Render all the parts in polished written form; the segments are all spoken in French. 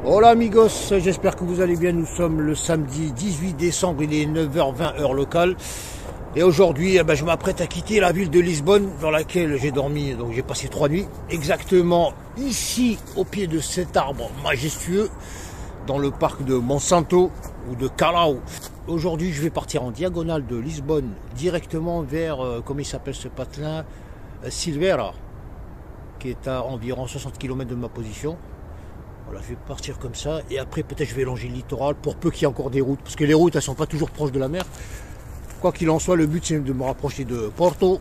Hola amigos, j'espère que vous allez bien. Nous sommes le samedi 18 décembre, il est 9h20 heure locale. Et aujourd'hui, je m'apprête à quitter la ville de Lisbonne dans laquelle j'ai dormi, donc j'ai passé 3 nuits. Exactement ici, au pied de cet arbre majestueux, dans le parc de Monsanto ou de Callao. Aujourd'hui, je vais partir en diagonale de Lisbonne, directement vers, comment il s'appelle ce patelin, Silveira, qui est à environ 60 km de ma position. Voilà, je vais partir comme ça et après peut-être je vais longer le littoral pour peu qu'il y ait encore des routes, parce que les routes elles sont pas toujours proches de la mer. Quoi qu'il en soit, le but c'est de me rapprocher de Porto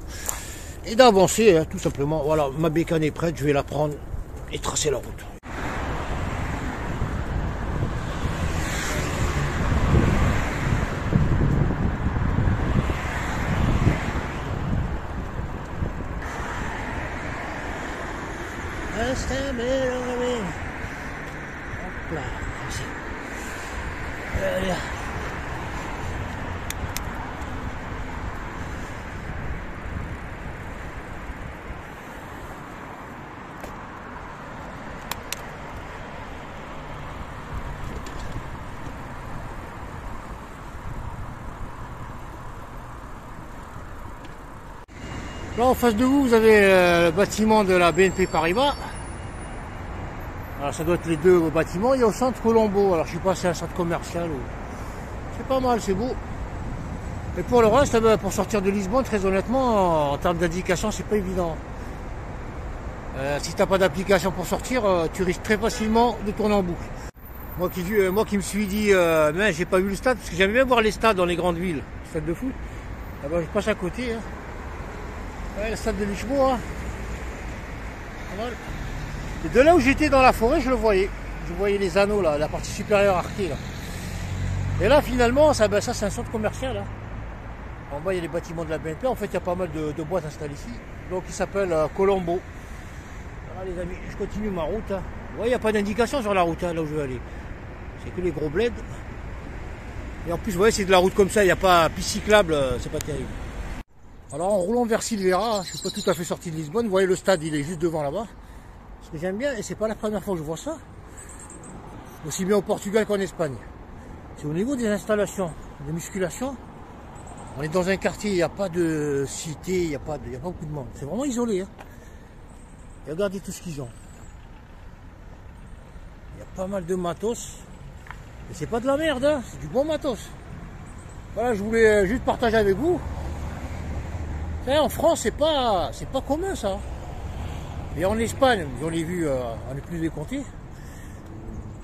et d'avancer, tout simplement. Voilà, ma bécane est prête, je vais la prendre et tracer la route. Là, ici. Là. Là en face de vous, vous avez le bâtiment de la BNP Paribas. Alors ça doit être les deux bâtiments. Il y a au centre Colombo. Alors je suis passé à un centre commercial. C'est pas mal, c'est beau. Et pour le reste, pour sortir de Lisbonne, très honnêtement, en termes d'indication, c'est pas évident. Si t'as pas d'application pour sortir, tu risques très facilement de tourner en boucle. Moi qui me suis dit, mais j'ai pas vu le stade, parce que j'aime bien voir les stades dans les grandes villes, le stade de foot. Ah ben, je passe à côté. Hein. Ouais, le stade de Lisboa. Hein. Pas mal. Et de là où j'étais dans la forêt, je le voyais. Je voyais les anneaux là, la partie supérieure arquée là. Et là finalement, ça c'est un centre commercial. Hein. En bas il y a les bâtiments de la BNP. En fait il y a pas mal de boîtes installées ici. Donc il s'appelle Colombo. Voilà les amis, je continue ma route. Hein. Ouais, il n'y a pas d'indication sur la route là où je veux aller. C'est que les gros bleds. Et en plus vous voyez c'est de la route comme ça, il n'y a pas piste cyclable, c'est pas terrible. Alors en roulant vers Silveira, je suis pas tout à fait sorti de Lisbonne. Vous voyez le stade, il est juste devant là-bas. Ce que j'aime bien, et c'est pas la première fois que je vois ça, aussi bien au Portugal qu'en Espagne, c'est au niveau des installations de musculation. On est dans un quartier, il n'y a pas de cité, il n'y a pas beaucoup de monde. C'est vraiment isolé. Hein. Et regardez tout ce qu'ils ont. Il y a pas mal de matos. Et c'est pas de la merde, hein, c'est du bon matos. Voilà, je voulais juste partager avec vous. En France, c'est pas commun ça. Et en Espagne, j'en ai vu, on est plus décompté.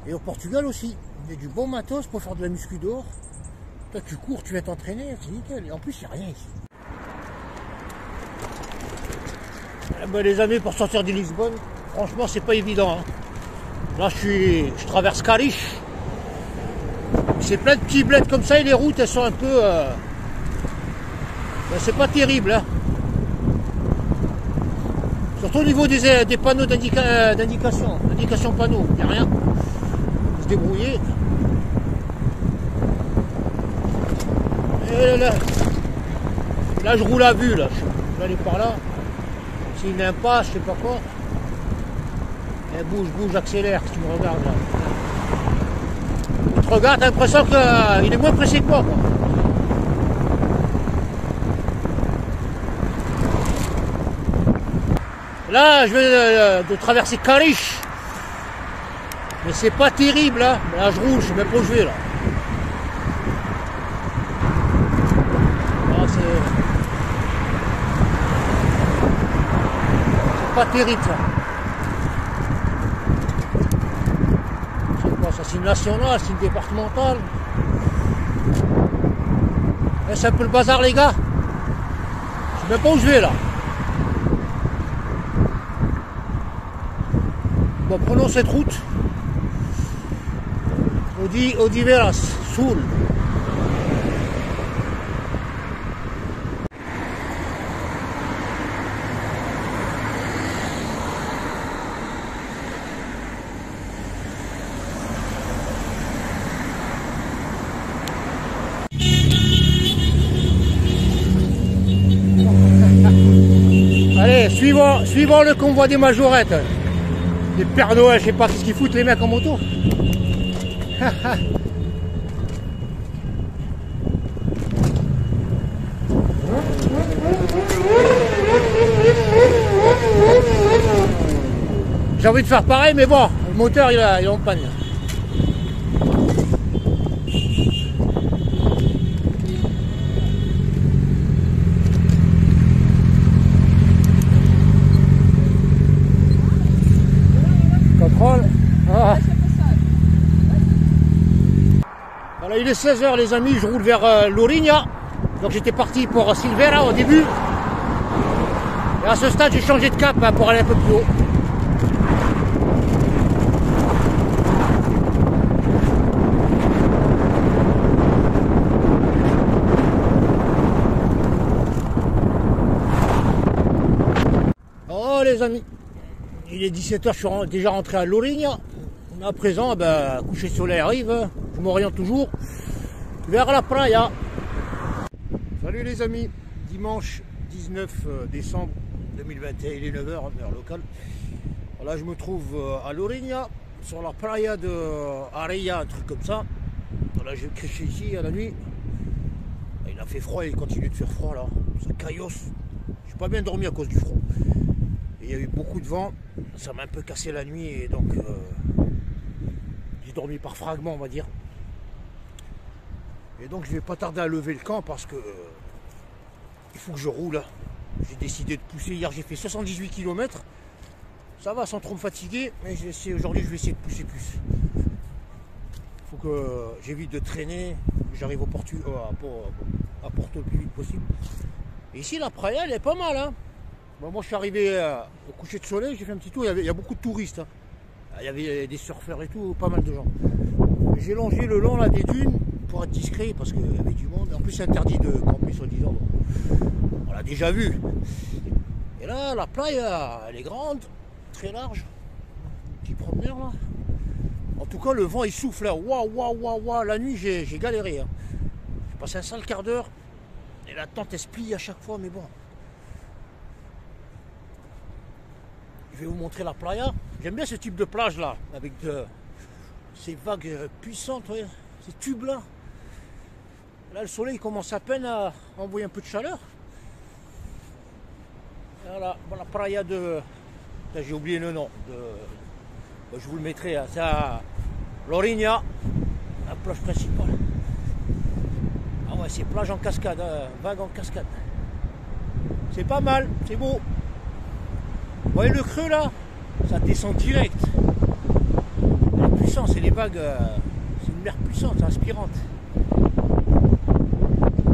Et au Portugal aussi. Il y a du bon matos pour faire de la muscu dehors. Toi, tu cours, tu viens t'entraîner, c'est nickel. Et en plus, il n'y a rien ici. Les amis, pour sortir de Lisbonne, franchement, c'est pas évident. Hein. Là, je traverse Cariche. C'est plein de petits bleds comme ça et les routes, elles sont un peu... c'est pas terrible. Hein. Surtout au niveau des panneaux d'indication, indication panneaux, il n'y a rien. Faut se débrouiller. Et là je roule à vue, là. Je vais aller par là. C'est une impasse, je sais pas quoi. Et bouge, accélère, si tu me regardes là. Tu te regardes, t'as l'impression qu'il est moins pressé que moi, quoi. Là, je vais de traverser Cariche. Mais c'est pas terrible, là. Là, je roule, je sais même pas où je vais, là. Là, c'est pas terrible, ça. C'est quoi, ça? C'est une nationale, c'est une départementale. C'est un peu le bazar, les gars. Je sais même pas où je vais, là. Bon, prenons cette route. Odiveras, Sul. Allez, suivons le convoi des majorettes. Les Pères Noël, je sais pas qu'est-ce qu'ils foutent les mecs en moto. J'ai envie de faire pareil, mais bon, le moteur il est en panne. Contrôle. Ah. Voilà, il est 16 h les amis, je roule vers Lourinhã. Donc j'étais parti pour Silveira au début. Et à ce stade j'ai changé de cap pour aller un peu plus haut. Oh les amis, il est 17 h, je suis déjà rentré à Lourinhã. À présent, coucher de soleil arrive, je m'oriente toujours vers la playa. Salut les amis, dimanche 19 décembre 2021, il est 9 h, heure locale. Là je me trouve à Lourinhã, sur la playa de Areia, un truc comme ça. Là j'ai créché ici à la nuit. Il a fait froid, il continue de faire froid là, ça caillosse. J'ai pas bien dormi à cause du froid. Il y a eu beaucoup de vent, ça m'a un peu cassé la nuit et donc j'ai dormi par fragments on va dire. Et donc je vais pas tarder à lever le camp parce que il faut que je roule. J'ai décidé de pousser, hier j'ai fait 78 km. Ça va sans trop me fatiguer, mais aujourd'hui je vais essayer de pousser plus. Il faut que j'évite de traîner, j'arrive à Porto le plus vite possible. Et ici la playa elle est pas mal hein. Bon, moi je suis arrivé au coucher de soleil, j'ai fait un petit tour, il y a beaucoup de touristes. Hein. Il y avait des surfeurs et tout, pas mal de gens. J'ai longé le long là, des dunes pour être discret parce qu'il y avait du monde. En plus c'est interdit de camper soi-disant. On l'a déjà vu. Et là la playa elle est grande, très large. Petit promeneur là. En tout cas le vent il souffle là. Waouh, waouh, waouh, waouh. La nuit j'ai galéré. Hein. J'ai passé un sale quart d'heure. Et la tente elle se plie à chaque fois, mais bon. Je vais vous montrer la playa. J'aime bien ce type de plage là, avec ces vagues puissantes, ouais, ces tubes là. Là le soleil commence à peine à envoyer un peu de chaleur. Voilà, la playa de... J'ai oublié le nom. Je vous le mettrai, c'est à Lourinhã, la plage principale. Ah ouais, c'est plage en cascade, vague en cascade. C'est pas mal, c'est beau. Vous voyez le creux là, ça descend direct. La puissance et les vagues, c'est une mer puissante, inspirante.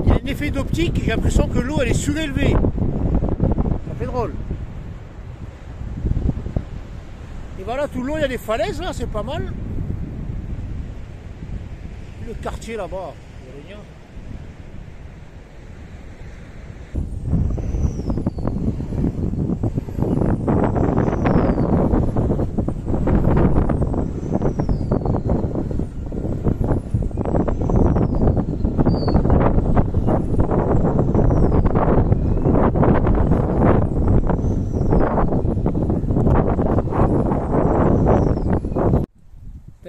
Il y a un effet d'optique, j'ai l'impression que l'eau elle est surélevée. Ça fait drôle. Et voilà, tout le long il y a des falaises là, c'est pas mal. Le quartier là-bas, il n'y a rien.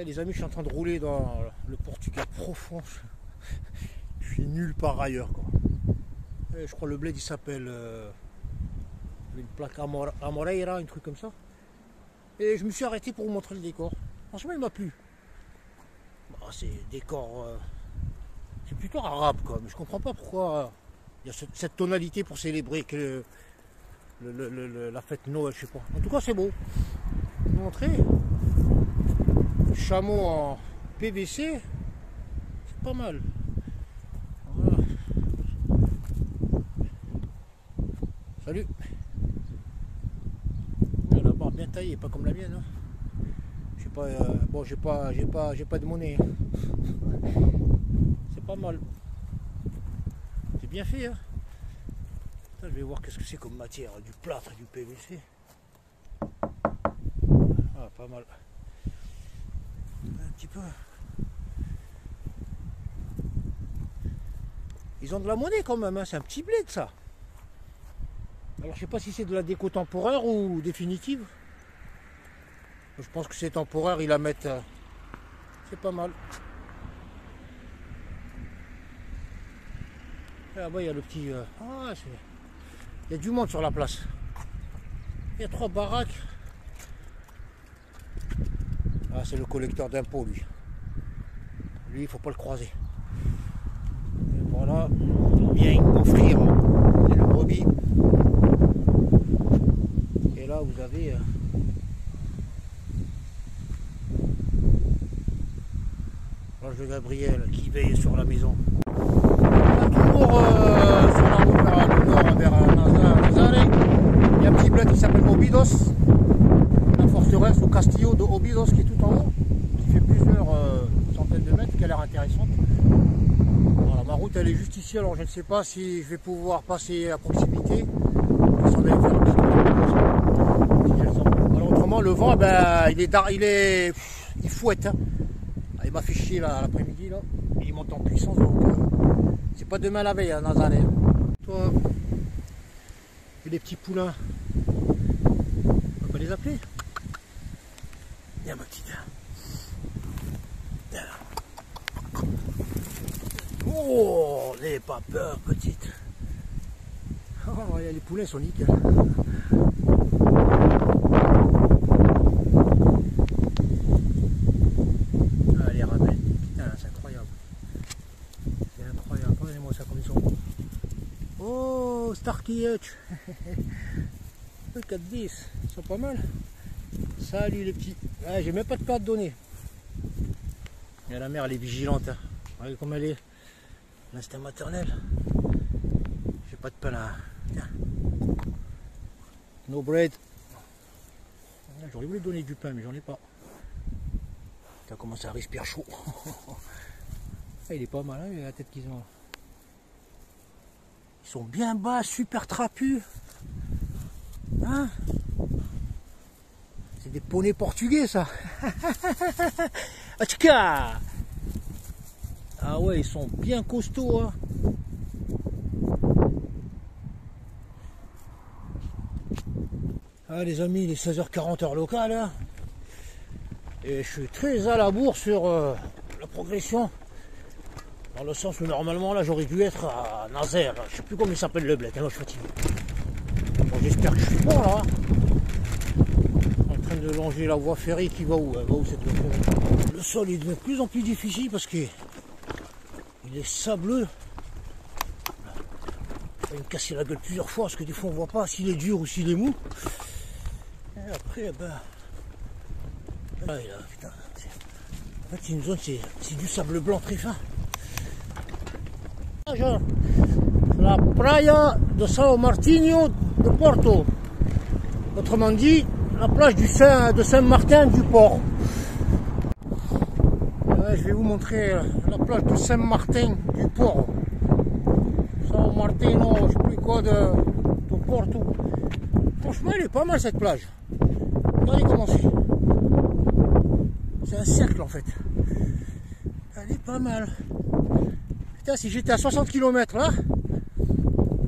Les amis, je suis en train de rouler dans le Portugal profond. Je suis nul par ailleurs quoi. Et je crois le bled il s'appelle une plaque Amoreira, un truc comme ça. Et je me suis arrêté pour vous montrer le décor. Franchement il m'a plu. Bon, c'est décor, c'est plutôt arabe quoi, mais je comprends pas pourquoi il y a cette tonalité pour célébrer que la fête Noël, je sais pas. En tout cas c'est beau. Je vais vous montrer. Chameau en PVC, c'est pas mal. Voilà. Salut. La barre bien taillée, pas comme la mienne. Hein. J'ai pas, bon, j'ai pas de monnaie. C'est pas mal. C'est bien fait. Hein. Attends, je vais voir qu'est-ce que c'est comme matière, du plâtre, du PVC. Ah, pas mal. Un petit peu. Ils ont de la monnaie quand même, hein. C'est un petit bled ça. Alors je sais pas si c'est de la déco temporaire ou définitive. Je pense que c'est temporaire, ils la mettent. C'est pas mal. Et là-bas, il y a le petit. Il y a du monde sur la place. Il y a 3 baraques. Ah, c'est le collecteur d'impôts, lui. Lui, il faut pas le croiser. Et voilà, il vient offrir le brebis. Et là, vous avez l'ange de Gabriel qui veille sur la maison. Toujours sur la route vers le nord, vers Nazaré. Il y a un petit bled qui s'appelle Obidos. La forteresse au Castillo de Obidos qui est tout en haut, qui fait plusieurs centaines de mètres, qui a l'air intéressante. Voilà, ma route elle est juste ici, alors je ne sais pas si je vais pouvoir passer à proximité. Alors, autrement, le vent, ben, il fouette. Hein. Il m'a fait chier l'après-midi, là. Il monte en puissance, donc c'est pas demain la veille à Nazaré. Toi, et les petits poulains, on va pas les appeler. Viens ma petite. Oh, n'aie pas peur petite. Oh, les poulets sont nickel. Ah, les ramènes. Putain, c'est incroyable. C'est incroyable. Regardez-moi ça comme ils sont. Oh, Starkey Hutch. Look at this. Ils sont pas mal. Salut les petits. Ah, j'ai même pas de plat à te donner. Et la mère elle est vigilante. Hein. Regardez comme elle est. L'instinct maternel. J'ai pas de pain là. Tiens. No bread. J'aurais voulu donner du pain mais j'en ai pas. Ça commence à respirer chaud. Ah, il est pas mal hein, la tête qu'ils ont. Ils sont bien bas, super trapus. Hein? C'est des poneys portugais ça. Achika. Ah ouais, ils sont bien costauds. Hein. Ah les amis, il est 16h40 heure locale. Hein. Et je suis très à la bourre sur la progression. Dans le sens où normalement là j'aurais dû être à Nazaire. Je sais plus comment il s'appelle le bled. Hein, moi je suis fatigué. Bon, j'espère que je suis bon là. En train de longer la voie ferrée qui va où? Elle va où cette voie ferrée? Le sol il devient de plus en plus difficile parce qu'il est sableux. Il va me casser la gueule plusieurs fois parce que des fois on voit pas s'il est dur ou s'il est mou. Et après ben. Là, putain. En fait c'est une zone, c'est du sable blanc très fin. La playa de São Martinho de Porto. Autrement dit, la plage de Saint-Martin du Port. Je vais vous montrer la plage de Saint-Martin du Port. São Martino, je ne sais plus quoi de Porto. Franchement, elle est pas mal cette plage. Regardez comment c'est. C'est un cercle en fait. Elle est pas mal. Putain, si j'étais à 60 km là,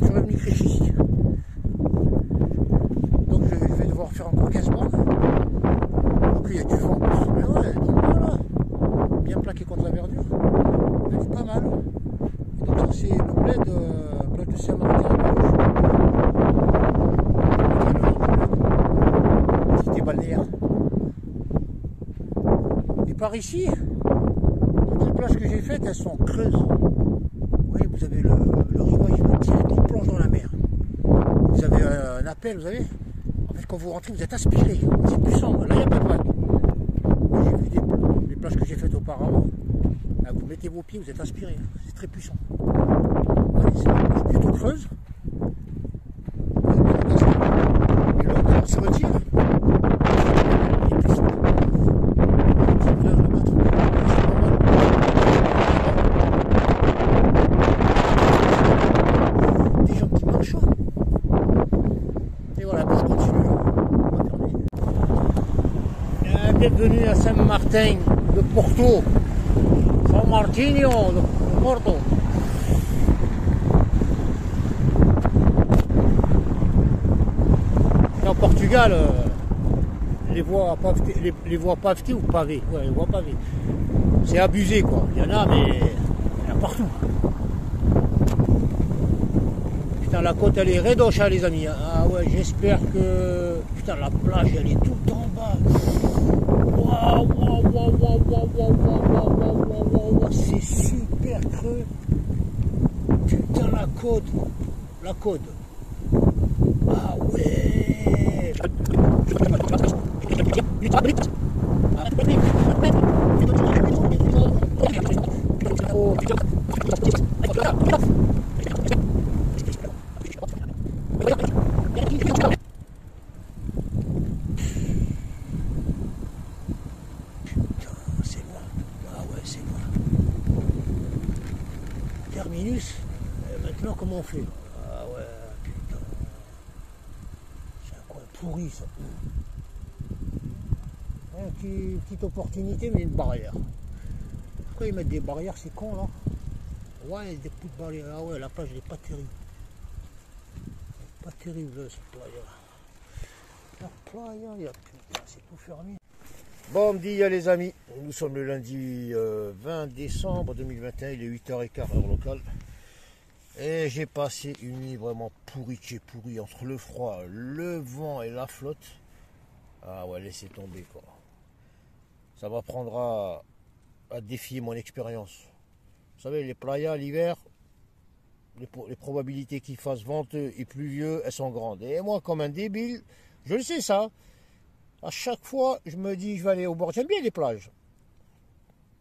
j'aurais venu crèche ici. Donc je vais devoir faire encore 15 bornes. Donc il y a du vent. Mais ouais, elle est pas mal là. Bien plaqué contre la verdure. Elle est pas mal. Et donc ça c'est le bled de Saint-Martin. Cité balnéaire. Et par ici, toutes les plages que j'ai faites, elles sont creuses. Vous voyez, vous avez le rivage direct qui plonge dans la mer. Vous avez un appel, vous savez. En fait, quand vous rentrez, vous êtes aspiré. C'est puissant. Là, il n'y a pas de vague. J'ai vu les plages que j'ai faites auparavant. Là, vous mettez vos pieds, vous êtes aspiré. C'est très puissant. C'est une plage plutôt creuse. Et l'eau, quand elle se retire, il est puissant. Et voilà, je continue. Bienvenue à Saint-Martin de Porto. São Martinho de Porto. Et en Portugal, les voies pavées ou pavées. Ouais, les voies pavées. C'est abusé quoi. Il y en a, mais il y en a partout. Putain, la côte elle est redoche, hein, les amis. Ah ouais, j'espère que. Putain, la plage elle est tout en bas. Waouh, waouh, waouh, waouh, waouh, waouh, waouh, waouh, waouh, waouh, c'est super creux. Putain, la côte. La côte. Ah ouais. Terminus, maintenant comment on fait? Ah ouais, putain, c'est un coin pourri ça. Petite opportunité, mais une barrière. Pourquoi ils mettent des barrières, c'est con là? Ouais, des petites barrières. Ah ouais, la plage elle est pas terrible. Pas terrible cette playa. La playa, putain, c'est tout fermé. Bon dia les amis, nous sommes le lundi 20 décembre 2021, il est 8h15 heure locale. Et j'ai passé une nuit vraiment pourrie de chez pourri, entre le froid, le vent et la flotte. Ah ouais, laissez tomber quoi. Ça m'apprendra à défier mon expérience. Vous savez, les playas l'hiver, les probabilités qu'il fasse venteux et pluvieux, elles sont grandes. Et moi, comme un débile, je le sais ça. À chaque fois, je me dis, je vais aller au bord. J'aime bien les plages.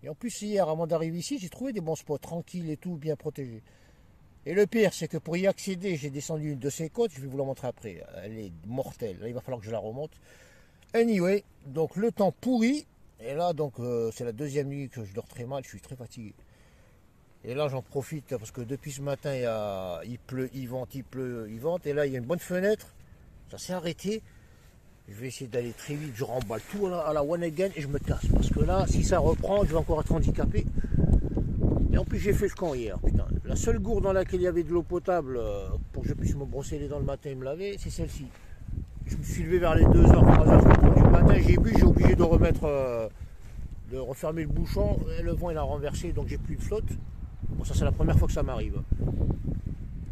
Et en plus, hier, avant d'arriver ici, j'ai trouvé des bons spots, tranquilles et tout, bien protégés. Et le pire, c'est que pour y accéder, j'ai descendu une de ces côtes, je vais vous la montrer après. Elle est mortelle. Là, il va falloir que je la remonte. Anyway, donc le temps pourri. Et là, donc, c'est la deuxième nuit que je dors très mal, je suis très fatigué. Et là, j'en profite parce que depuis ce matin, il pleut, il vente, il pleut, il vente. Et là, il y a une bonne fenêtre. Ça s'est arrêté. Je vais essayer d'aller très vite. Je remballe tout à la one again et je me casse. Parce que là, si ça reprend, je vais encore être handicapé. Et en plus, j'ai fait le camp hier. Putain. La seule gourde dans laquelle il y avait de l'eau potable pour que je puisse me brosser les dents le matin et me laver, c'est celle-ci. Je me suis levé vers les 2h, 3h du matin. J'ai bu, j'ai obligé de remettre, de refermer le bouchon. Et le vent, il a renversé, donc j'ai plus de flotte. Bon, ça, c'est la première fois que ça m'arrive.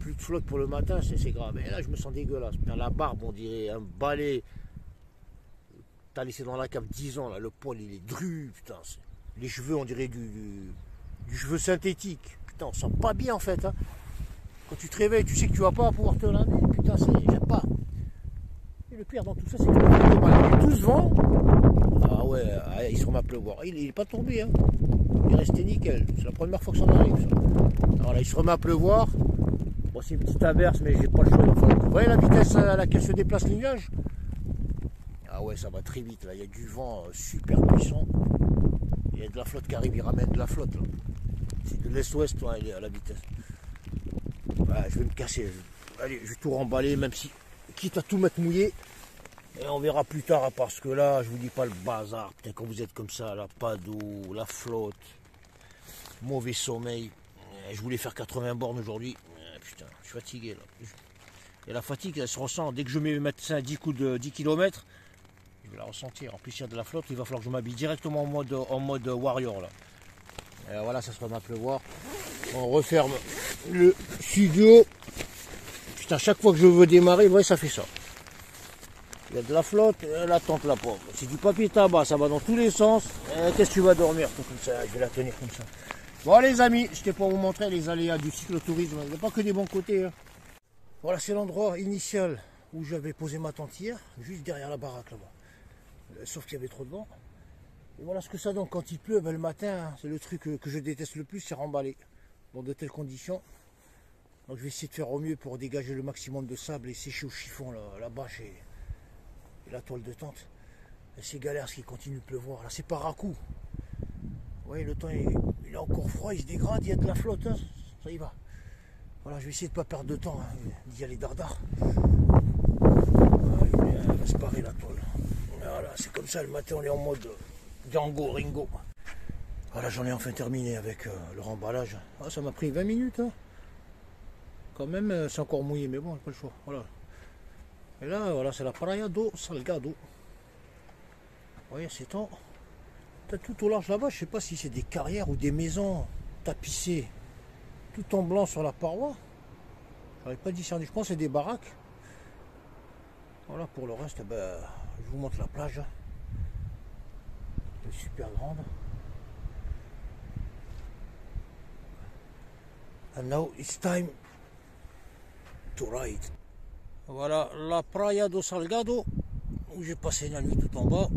Plus de flotte pour le matin, c'est grave. Et là, je me sens dégueulasse. Putain, la barbe, on dirait un balai. T'as laissé dans la cave 10 ans, là. Le poil, il est dru. Putain, les cheveux, on dirait du cheveu synthétique. Putain, on sent pas bien, en fait. Hein. Quand tu te réveilles, tu sais que tu vas pas pouvoir te laver. Putain, j'aime pas. Et le pire dans tout ça, c'est que tout ce vent. Ah ouais, il se remet à pleuvoir. Il est pas tombé, hein. Il est resté nickel. C'est la première fois que ça m'arrive, ça. Alors là, il se remet à pleuvoir. Bon, c'est une petite averse, mais j'ai pas le choix. Vous voyez la vitesse à laquelle se déplace les nuages? Ah ouais, ça va très vite. Là, il y a du vent super puissant. Il y a de la flotte qui arrive, il ramène de la flotte. C'est de l'est-ouest, à la vitesse. Ouais, je vais me casser. Allez, je vais tout remballer, même si, quitte à tout mettre mouillé. Et on verra plus tard, hein, parce que là, je vous dis pas le bazar. Putain, quand vous êtes comme ça, là, pas d'eau, la flotte, mauvais sommeil. Je voulais faire 80 bornes aujourd'hui. Putain, je suis fatigué là. Et la fatigue, elle se ressent. Dès que je mets le médecin à 10 coups de 10 km, je vais la ressentir. En plus, il y a de la flotte, il va falloir que je m'habille directement en mode warrior là. Et voilà, ça se remet à pleuvoir. On referme le studio. Putain, chaque fois que je veux démarrer, ouais, ça fait ça. Il y a de la flotte, la tente la pauvre. C'est du papier tabac, ça va dans tous les sens. Qu'est-ce que tu vas dormir comme ça? Je vais la tenir comme ça. Bon les amis, c'était pour vous montrer les aléas du cyclotourisme. Il n'y a pas que des bons côtés. Hein. Voilà, c'est l'endroit initial où j'avais posé ma tente hier, juste derrière la baraque là-bas. Sauf qu'il y avait trop de vent. Et voilà ce que ça donne quand il pleut. Ben, le matin, c'est le truc que je déteste le plus, c'est remballer dans de telles conditions. Donc je vais essayer de faire au mieux pour dégager le maximum de sable et sécher au chiffon la bâche et la toile de tente. Et c'est galère ce qui continue de pleuvoir. Là, c'est par à-coup. Vous voyez, le temps il est encore froid, il se dégrade, il y a de la flotte, hein, ça y va. Voilà, je vais essayer de ne pas perdre de temps, hein, d'y aller dardard. Allez, elle va se parer la toile. Voilà, c'est comme ça, le matin on est en mode Django, Ringo. Voilà, j'en ai enfin terminé avec le remballage. Ah, ça m'a pris 20 minutes. Hein. Quand même, c'est encore mouillé, mais bon, j'ai pas le choix. Voilà. Et là, voilà, c'est la Praia do Salgado. voyez, c'est tout au large là-bas. Je sais pas si c'est des carrières ou des maisons tapissées tout en blanc sur la paroi. J'aurais pas discerné. Je pense que c'est des baraques. Voilà, pour le reste, ben, je vous montre la plage. Elle est super grande. And now it's time to ride. Voilà la Praia do Salgado, où j'ai passé la nuit tout en bas.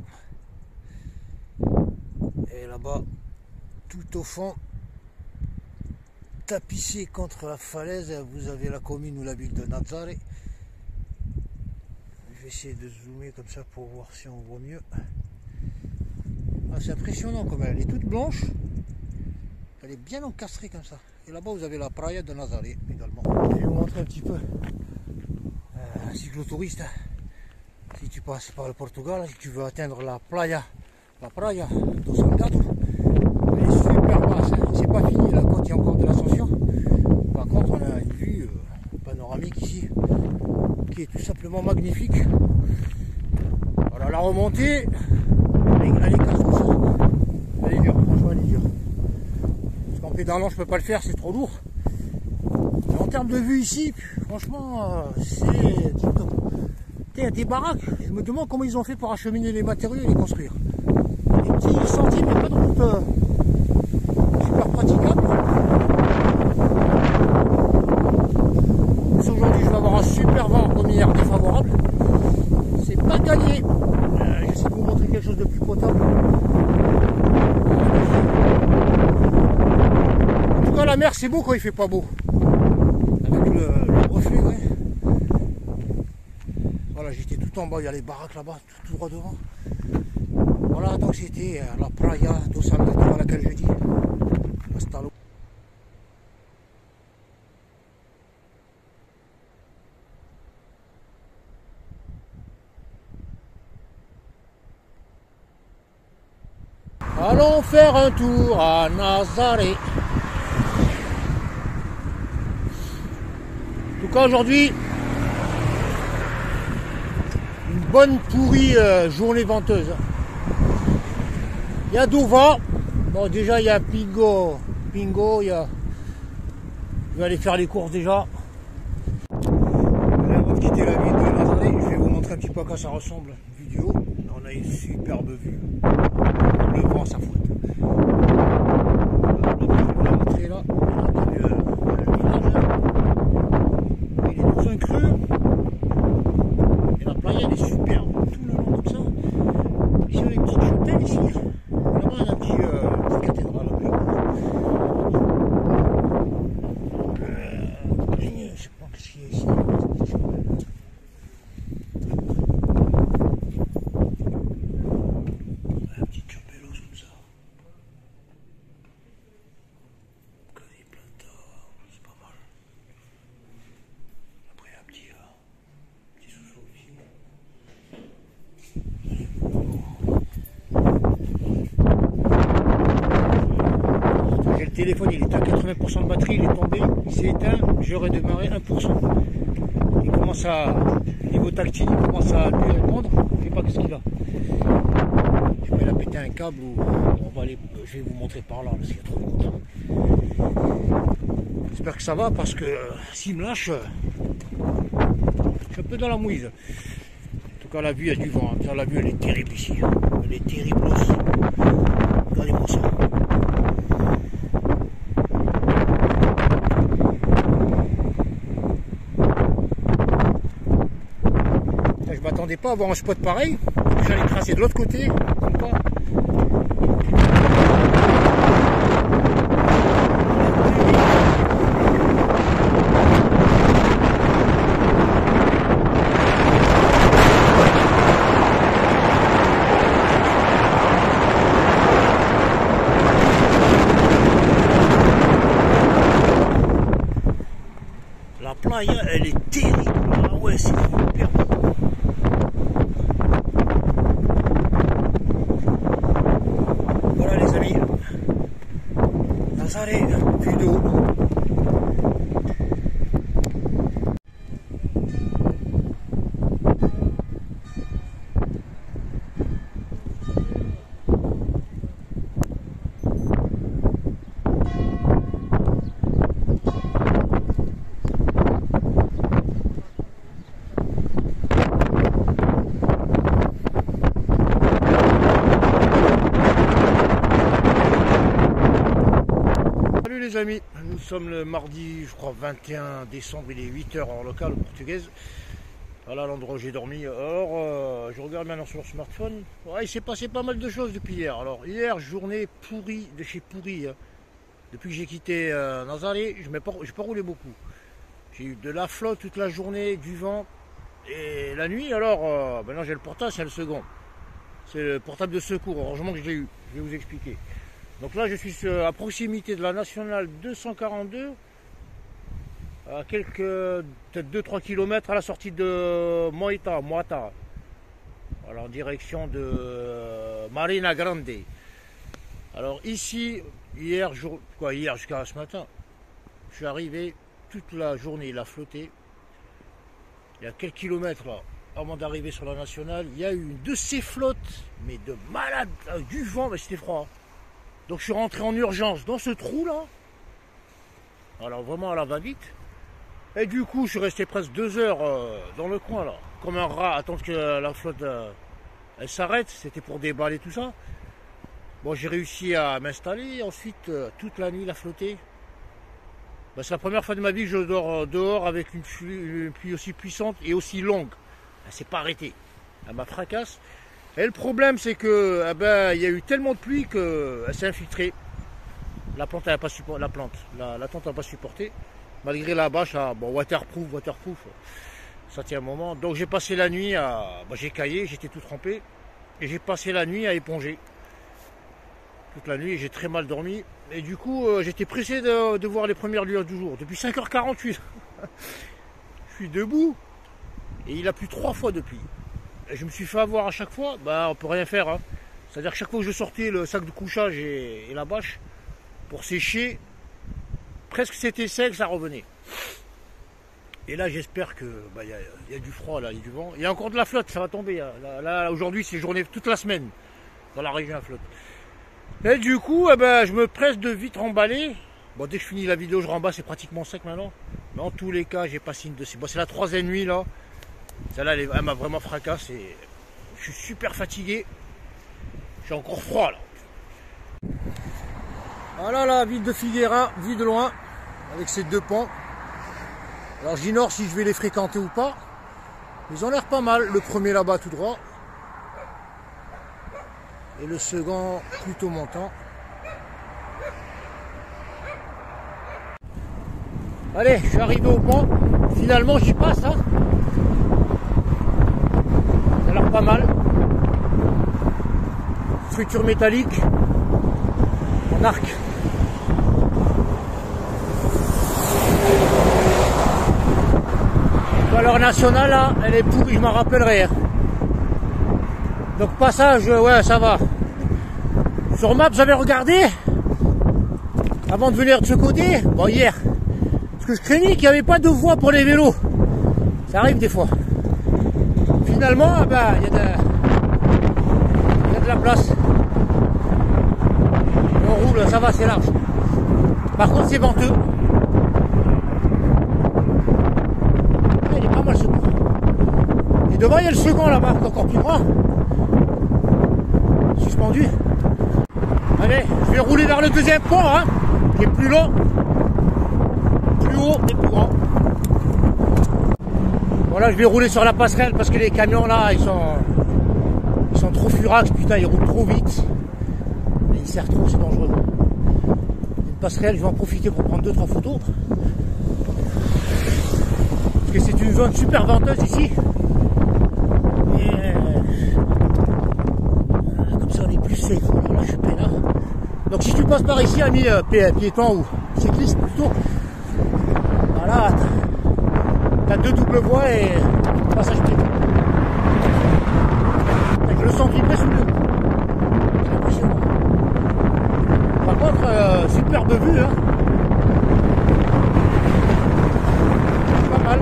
Et là-bas, tout au fond, tapissé contre la falaise, vous avez la commune ou la ville de Nazare. Je vais essayer de zoomer comme ça pour voir si on voit mieux. Ah, c'est impressionnant quand même, elle est toute blanche. Elle est bien encastrée comme ça. Et là-bas, vous avez la Praia de Nazare également. Je vais vous montrer un petit peu. Cyclotouriste, hein. Si tu passes par le Portugal, si tu veux atteindre la Praia do Salgado, elle est super basse. Hein. C'est pas fini là, quand il y a encore de l'ascension. Par contre, on a une vue panoramique ici qui est tout simplement magnifique. Voilà, la remontée, elle est casse comme ça. Elle est dure, franchement, elle est dure. Parce qu'en pédalant, je peux pas le faire, c'est trop lourd. Mais en termes de vue ici, franchement, c'est top. Il y a des baraques, je me demande comment ils ont fait pour acheminer les matériaux et les construire. Des petits sentiers, mais pas de route super praticable. Aujourd'hui, je vais avoir un super vent comme hier défavorable. C'est pas gagné. J'essaie de vous montrer quelque chose de plus potable. En tout cas, la mer, c'est beau quand il fait pas beau. Avec le reflet, ouais. Voilà, j'étais tout en bas, il y a les baraques là-bas, tout droit devant. Voilà, donc c'était la Praia do Salgado à laquelle je dis. Hasta luego. Allons faire un tour à Nazare. En tout cas, aujourd'hui, une bonne pourrie journée venteuse. Il y a Dova. Bon, déjà, il y a Pingo. Il y a... Je vais aller faire les courses déjà. Là, avant de quitter la ville de Nazare, je vais vous montrer un petit peu à quoi ça ressemble. Une vidéo. On a une superbe vue. Le vent, ça fouette. On a montré là. Le village. Il est dans un creux. Et la playa, elle est superbe. Tout le long comme ça. Ici, on a une petite chapelle ici. Là-bas, on a un petit cathédrale. Je sais pas ce qu'il y a ici. Un petit chapelle comme ça. Des plantas, c'est pas mal. Après, un petit sous-sol ici. J'ai le téléphone, il est à 80% de batterie, il est tombé, il s'est éteint, j'ai redémarré 1%. Il commence à, niveau tactile, il commence à lui répondre, je sais pas ce qu'il a. Je sais pas, il a pété un câble ou on va aller, je vais vous montrer par là, parce qu'il y a trop de monde. J'espère que ça va parce que s'il me lâche, je suis un peu dans la mouise. En tout cas, la vue, il y a du vent. Hein. La vue, elle est terrible ici. Elle est terrible. Regardez-moi ça. Je m'attendais pas à avoir un spot pareil. J'allais tracer de l'autre côté. Comme pas. La playa, elle est terrible. Ah ouais, c'est super. Voilà les amis. Nazare, vue de haut. les amis, nous sommes le mardi, je crois 21 décembre, il est 8h en local portugaise. Voilà l'endroit où j'ai dormi. Alors, je regarde maintenant sur le smartphone. Ouais, il s'est passé pas mal de choses depuis hier. Alors, hier, journée pourrie de chez pourri. Hein. Depuis que j'ai quitté Nazaré, je n'ai pas roulé beaucoup. J'ai eu de la flotte toute la journée, du vent. Et la nuit, alors, maintenant j'ai le portable, c'est le second. C'est le portable de secours. Heureusement que je l'ai eu. Je vais vous expliquer. Donc là, je suis à proximité de la nationale 242. À quelques, peut-être 2-3 km à la sortie de Moita. Alors en direction de Marina Grande. Alors ici, hier jusqu'à ce matin, je suis arrivé toute la journée, il a flotté. Il y a quelques kilomètres là, avant d'arriver sur la nationale, il y a eu une de ces flottes, mais de malade, du vent, mais c'était froid. Donc je suis rentré en urgence dans ce trou là. Alors vraiment à la va-vite. Et du coup, je suis resté presque 2 heures dans le coin là, comme un rat, attendre que la flotte elle s'arrête. C'était pour déballer tout ça. Bon, j'ai réussi à m'installer. Ensuite, toute la nuit, la flotter. Ben, c'est la première fois de ma vie que je dors dehors avec une pluie aussi puissante et aussi longue. Elle s'est pas arrêtée. Elle m'a fracasse. Et le problème, c'est que il y a eu tellement de pluie qu'elle s'est infiltrée. La plante n'a pas supporté. La tente n'a pas supporté. Malgré la bâche, bon, waterproof, ça tient un moment. Donc j'ai passé la nuit j'ai caillé, j'étais tout trempé. Et j'ai passé la nuit à éponger. Toute la nuit, j'ai très mal dormi. Et du coup, j'étais pressé de voir les premières lueurs du jour. Depuis 5h48, je suis debout. Et il a plu 3 fois depuis. Et je me suis fait avoir à chaque fois. On peut rien faire. Hein. C'est-à-dire que chaque fois que je sortais le sac de couchage et la bâche pour sécher, presque c'était sec, ça revenait. Et là, j'espère que y a du froid, là, il y a du vent. Il y a encore de la flotte, ça va tomber. Là aujourd'hui, c'est journée toute la semaine dans la région à flotte. Et du coup, je me presse de vite remballer. Bon, dès que je finis la vidéo, je remballe, c'est pratiquement sec maintenant. Mais en tous les cas, j'ai passé une de ces. Bon, c'est la 3e nuit là. Celle-là, elle m'a vraiment fracassé. Et je suis super fatigué. J'ai encore froid là. Voilà la ville de Figueira, vue de loin, avec ces 2 ponts. Alors j'ignore si je vais les fréquenter ou pas. Ils ont l'air pas mal. Le premier là-bas tout droit. Et le second plutôt montant. Allez, je suis arrivé au pont. Finalement j'y passe. Hein. Ça a l'air pas mal. Structure métallique. En arc. Valeur nationale là, elle est pourrie, je m'en rappellerai. Donc passage, ouais ça va. Sur map, j'avais regardé avant de venir de ce côté, bon hier, parce que je craignais qu'il n'y avait pas de voie pour les vélos. Ça arrive des fois. Finalement, il y a de la place. Et on roule, ça va, c'est large. Par contre, c'est venteux. Il est pas mal ce coup. Et devant, il y a le second là-bas, encore plus grand. Suspendu. Allez, je vais rouler vers le 2e pont, hein, qui est plus long, plus haut et plus grand. Voilà, je vais rouler sur la passerelle parce que les camions là, ils sont trop furax, putain, ils roulent trop vite. Et ils serrent trop, c'est dangereux. Une passerelle, je vais en profiter pour prendre 2-3 photos. Parce que c'est une zone super venteuse ici. Et comme ça on est plus safe. Voilà, je suis peinard. Donc si tu passes par ici, ami piéton ou cycliste plutôt, voilà, t'as 2 doubles voies et passage piéton. Je le sens vibrer sous le coup. C'est impressionnant. Par contre, superbe vue, hein. Pas mal.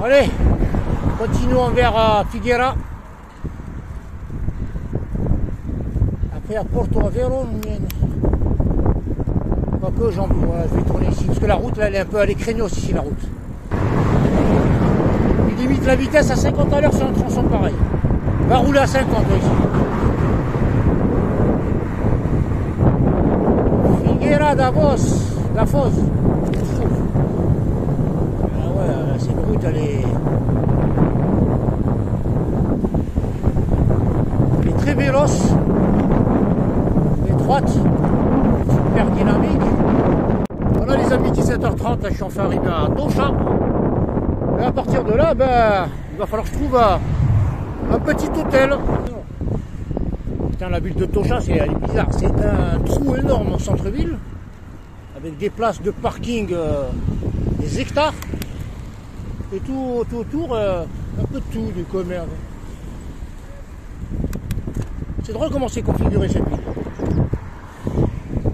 Allez, continuons vers Figuera. Après à Porto Aveiro. Pas que je vais tourner ici. Parce que la route là elle est un peu à l'écrénos ici la route. Il limite la vitesse à 50 à l'heure sur un tronçon pareil. On va rouler à 50 là, ici. Figuera da Foz. Ah ouais, cette route elle est très véloce, étroite, super dynamique. Voilà les amis, 17h30, là, je suis enfin arrivé à Tocha. Et à partir de là, ben, il va falloir que je trouve un petit hôtel. Putain, la ville de Tocha, c'est bizarre, c'est un trou énorme au centre-ville, avec des places de parking, des hectares, et tout autour, un peu de tout, du commerce. C'est drôle comment c'est configuré cette ville.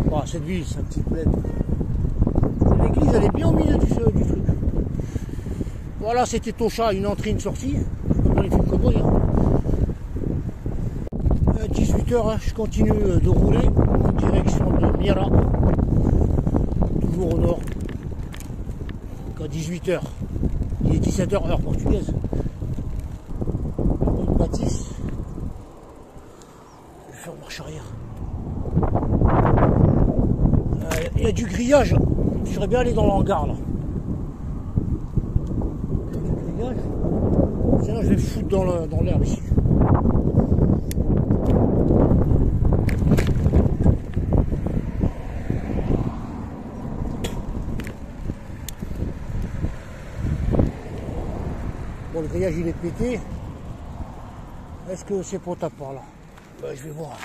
Bon, cette ville, c'est un petit bled. L'église, elle est bien au milieu du truc. Voilà, c'était Tocha, une entrée, une sortie, comme dans les films cowboys. 18h, je continue de rouler en direction de Mira, toujours au nord. Donc à 18h, il est 17h heure portugaise. Une bâtisse. Je vais faire marche arrière. Il y a du grillage. Je serais bien allé dans l'hangar là. Il y a du grillage. Sinon je vais me foutre dans l'herbe ici. Bon, le grillage il est pété. Est-ce que c'est potable par là? Ben, je vais voir.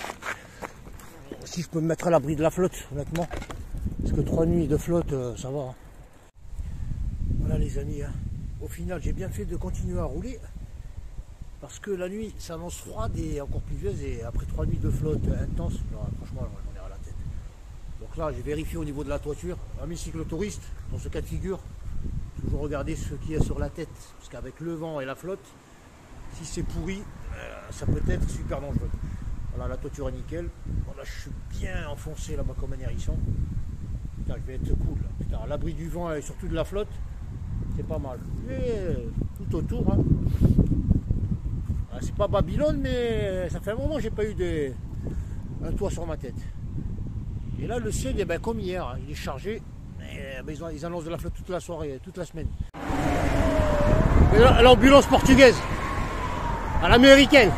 Si je peux me mettre à l'abri de la flotte, honnêtement. Parce que 3 nuits de flotte, ça va. Voilà les amis. Hein. Au final, j'ai bien fait de continuer à rouler. Parce que la nuit s'annonce froide et encore pluvieuse. Et après 3 nuits de flotte intense, franchement, j'en ai à la tête. Donc là, j'ai vérifié au niveau de la toiture. Amis cyclotouristes, dans ce cas de figure, toujours regarder ce qui est sur la tête. Parce qu'avec le vent et la flotte, si c'est pourri, ça peut être super dangereux. Voilà, la toiture est nickel. Voilà, je suis bien enfoncé là-bas comme un hérisson. Putain, je vais être cool. Là. Putain, à l'abri du vent et surtout de la flotte, c'est pas mal. Et tout autour. Hein. C'est pas Babylone, mais ça fait un moment que j'ai pas eu un toit sur ma tête. Et là, le ciel, ben, comme hier, hein, il est chargé. Et, ben, ils annoncent de la flotte toute la soirée, toute la semaine. L'ambulance portugaise, à l'américaine.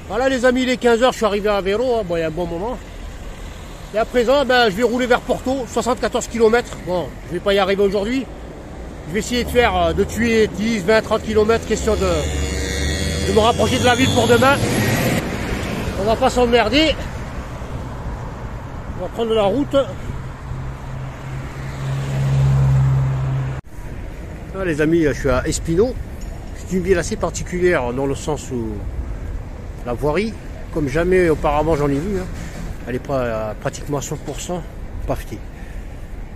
Voilà les amis, il est 15h, je suis arrivé à Aveiro, hein, bon, il y a un bon moment. Et à présent, ben, je vais rouler vers Porto, 74 km. Bon, je ne vais pas y arriver aujourd'hui. Je vais essayer de tuer 10, 20, 30 km, question de me rapprocher de la ville pour demain. On va pas s'emmerder. On va prendre la route. Voilà les amis, je suis à Espino. C'est une ville assez particulière dans le sens où la voirie, comme jamais auparavant j'en ai vu, hein. Elle est pas pratiquement à 100% pavetée.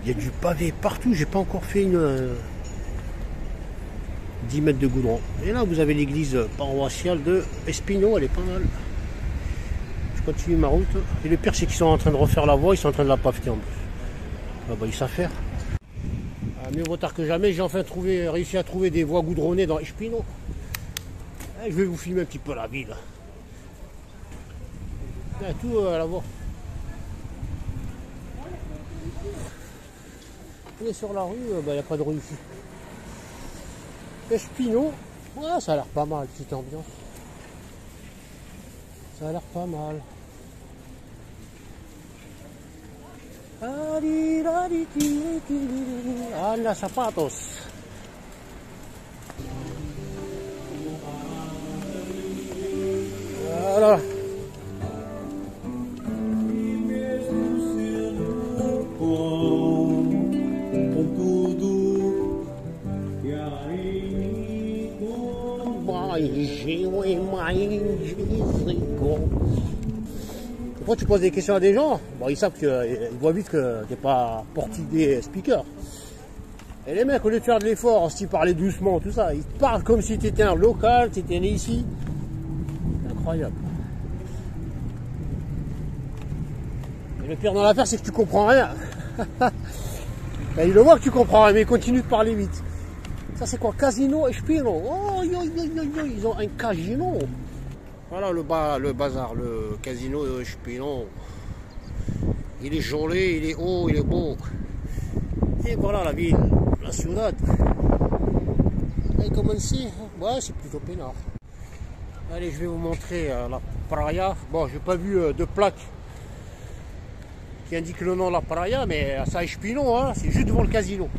Il y a du pavé partout, j'ai pas encore fait 10 mètres de goudron. Et là vous avez l'église paroissiale de Espino, elle est pas mal. Je continue ma route. Et le pire c'est qu'ils sont en train de refaire la voie, ils sont en train de la paveter en plus. Ah bah ils savent faire. Mieux vaut tard que jamais, j'ai enfin réussi à trouver des voies goudronnées dans Espino. Et je vais vous filmer un petit peu la ville. Il y a tout à la voie. Et sur la rue, il n'y a pas de rue ici. Espino, ouais, ça a l'air pas mal, petite ambiance. Ça a l'air pas mal. Anda zapatos. Voilà. manger, oui, manger, c'est con. Quand tu poses des questions à des gens, bon, ils savent qu'ils voient vite que t'es pas portugais speaker. Et les mecs, au lieu de faire de l'effort, s'ils parlaient doucement, tout ça, ils te parlent comme si tu étais un local, tu étais né ici. C'est incroyable. Et le pire dans l'affaire, c'est que tu comprends rien. Ben, ils le voient que tu comprends rien, mais ils continuent de parler vite. Ça, c'est quoi? Casino et Spino. Oh, ils ont un casino. Voilà le bazar, le casino de Spino. Il est joli, il est haut, il est beau. Et voilà la ville, la ciudad. Et comme ici, ouais, c'est plutôt peinard. Allez, je vais vous montrer la playa. Bon, j'ai pas vu de plaque qui indique le nom de la playa, mais ça Espino, hein, c'est juste devant le casino.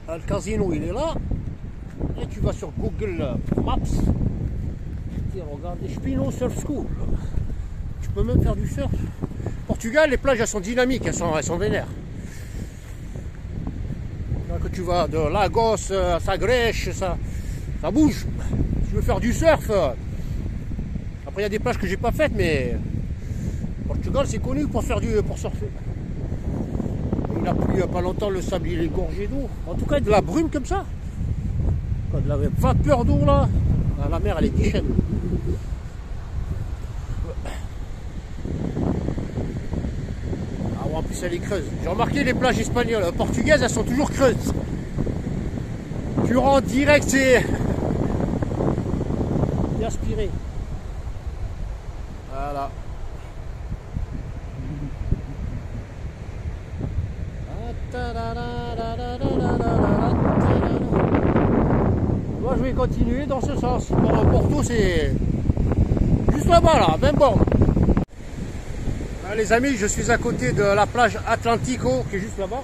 Le casino, il est là. Et tu vas sur Google Maps. Et regarde, Espino Surf School. Tu peux même faire du surf. Portugal, les plages, elles sont dynamiques, elles sont vénères. Quand tu vas de Lagos, ça grèche, ça bouge. Si tu veux faire du surf, après il y a des plages que j'ai pas faites, mais Portugal c'est connu pour surfer. Il a plu il n'y a pas longtemps, le sable il est gorgé d'eau. En tout cas de la brume comme ça. De la vapeur d'eau là, la mer elle est guichette. En plus elle est creuse. J'ai remarqué les plages espagnoles, portugaises, elles sont toujours creuses. Tu rentres direct, c'est aspiré. Voilà. Moi je vais continuer dans ce sens. Porto c'est juste là-bas là, 20 bornes. Les amis, je suis à côté de la plage Atlantico qui est juste là-bas.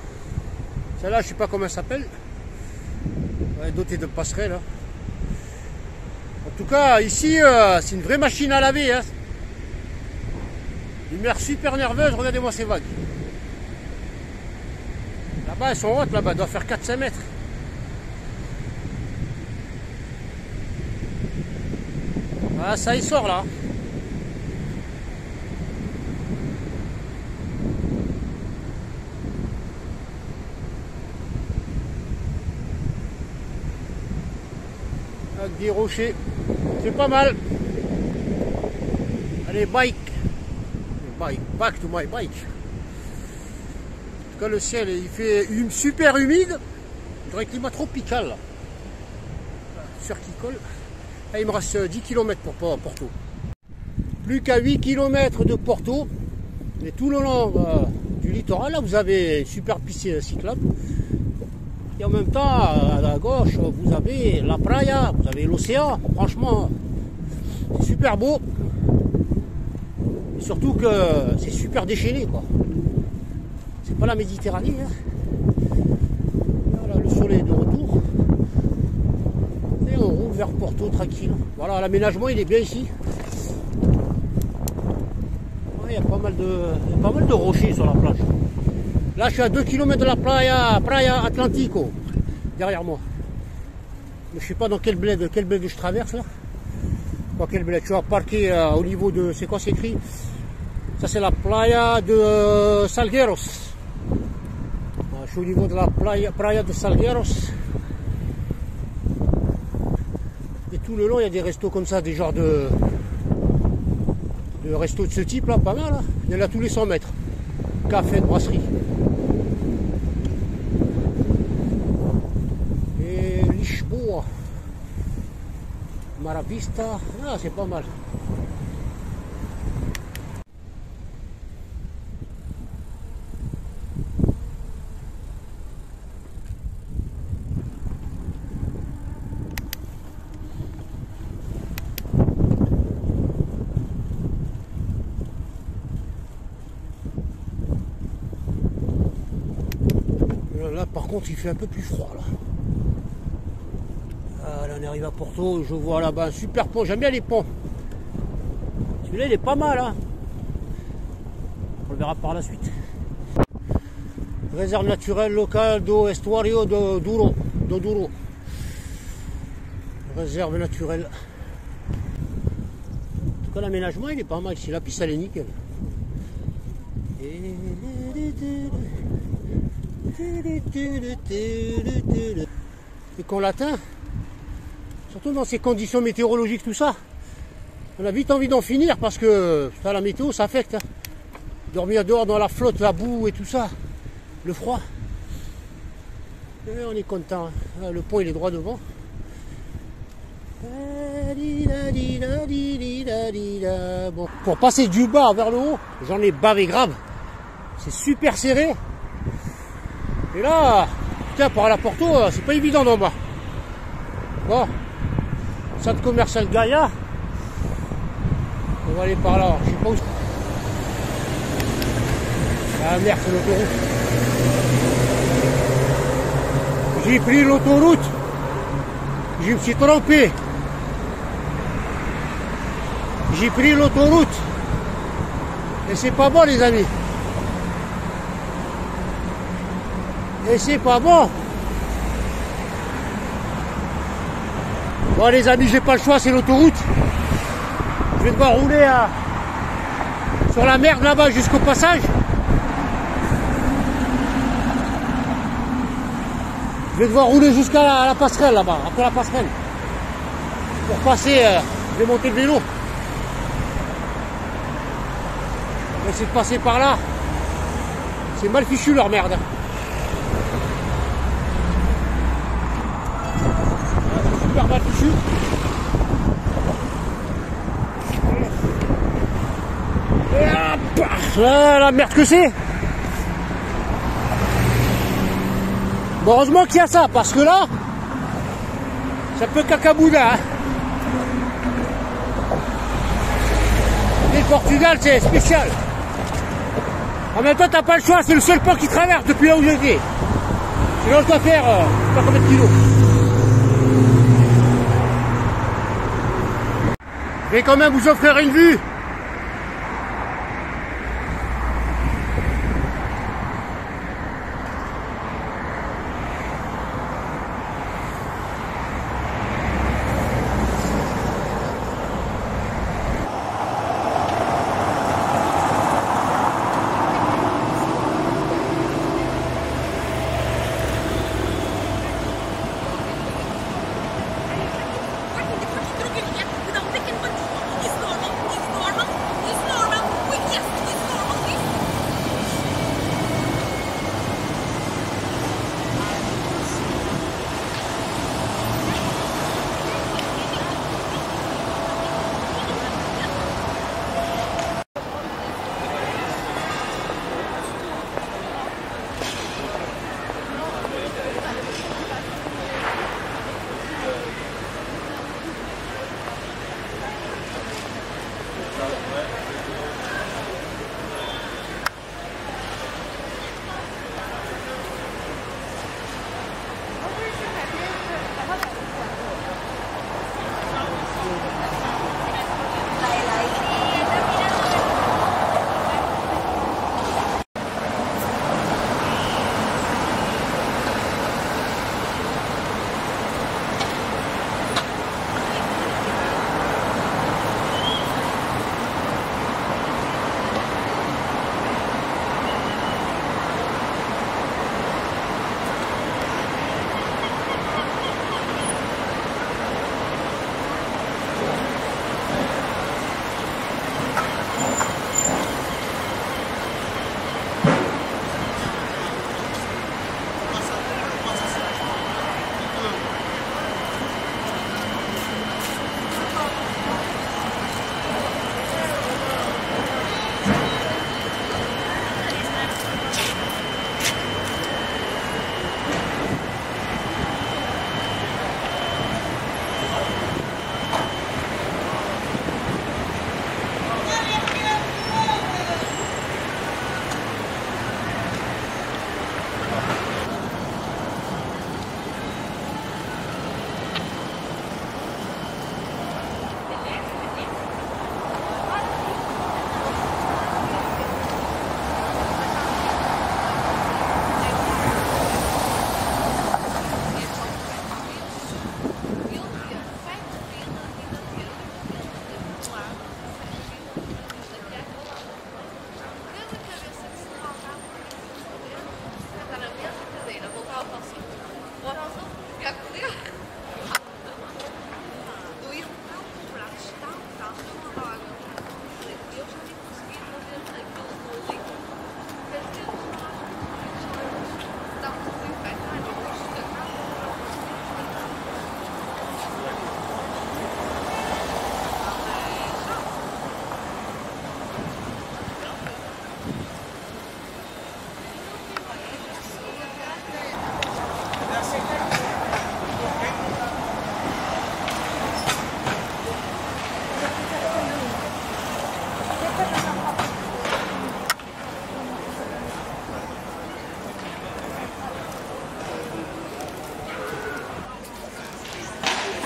Celle-là, je sais pas comment elle s'appelle. Elle est dotée de passerelles. Hein. En tout cas, ici, c'est une vraie machine à laver. Hein. Une mer super nerveuse, regardez-moi ces vagues. Là-bas, elles sont hautes, là-bas, elles doivent faire 4-5 mètres. Ah, ça y sort là. Avec des rochers, c'est pas mal. Allez, back to my bike. En tout cas, le ciel il fait super humide. Je dirais climat tropical. Là. Sur qui colle. Là, il me reste 10 km pour Porto. Plus qu'à 8 km de Porto. Et tout le long du littoral, là, vous avez une super piste cyclable. Et en même temps, à la gauche, vous avez la playa, vous avez l'océan. Franchement, c'est super beau. Et surtout que c'est super déchaîné, quoi. C'est pas la Méditerranée. Hein. Voilà, le soleil est de retour. Et on roule vers Porto tranquille. Voilà, l'aménagement il est bien ici. Il y a pas mal de rochers sur la plage. Là, je suis à 2 km de la playa Atlantico, derrière moi. Mais je sais pas dans quel bled je traverse là. Dans quel bled? Je suis parqué au niveau de, c'est quoi c'est écrit? Ça c'est la playa de Salgueiros. Je suis au niveau de la playa de Salgueiros. Et tout le long, il y a des restos comme ça, des genres de restos de ce type là, pas mal. Hein. Il y en a tous les 100 mètres. Café, brasserie. Et Lisboa. Maravista. Ah, c'est pas mal. Là par contre il fait un peu plus froid là. Ah, là on arrive à Porto, je vois là-bas un super pont, j'aime bien les ponts. Celui-là il est pas mal hein. On le verra par la suite. Réserve naturelle locale do Estuario do Douro. Réserve naturelle. que l'aménagement il est pas mal ici, la piste elle est nickel. Et qu'on l'atteint, surtout dans ces conditions météorologiques, tout ça, on a vite envie d'en finir parce que ça, la météo ça affecte. Hein. Dormir dehors dans la flotte, la boue et tout ça, le froid. Et on est content, hein. Le pont il est droit devant. Bon, pour passer du bas vers le haut, j'en ai bavé grave. C'est super serré. Et là, putain, par la Porto, c'est pas évident d'en bas. Bon, centre commercial Gaïa. On va aller par là. Je sais pas où. Ah merde, c'est l'autoroute. J'ai pris l'autoroute. Je me suis trompé. J'ai pris l'autoroute. Et c'est pas bon les amis. Et c'est pas bon. Bon les amis, j'ai pas le choix, c'est l'autoroute. Je vais devoir rouler sur la merde là-bas jusqu'au passage. Je vais devoir rouler jusqu'à la passerelle là-bas, après la passerelle. Pour passer, je vais monter le vélo. On va essayer de passer par là. C'est mal fichu leur merde. C'est super mal fichu. Et hop, là, la merde que c'est. Bon, heureusement qu'il y a ça, parce que là, ça peut cacaboula. Hein. Et le Portugal, c'est spécial. En même temps, t'as pas le choix, c'est le seul pont qui traverse depuis là où j'étais. Sinon, je dois faire, je sais pas combien de kilos. Je vais quand même vous offrir une vue.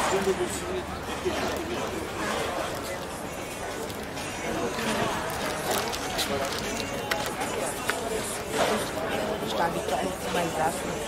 Está mais ácido.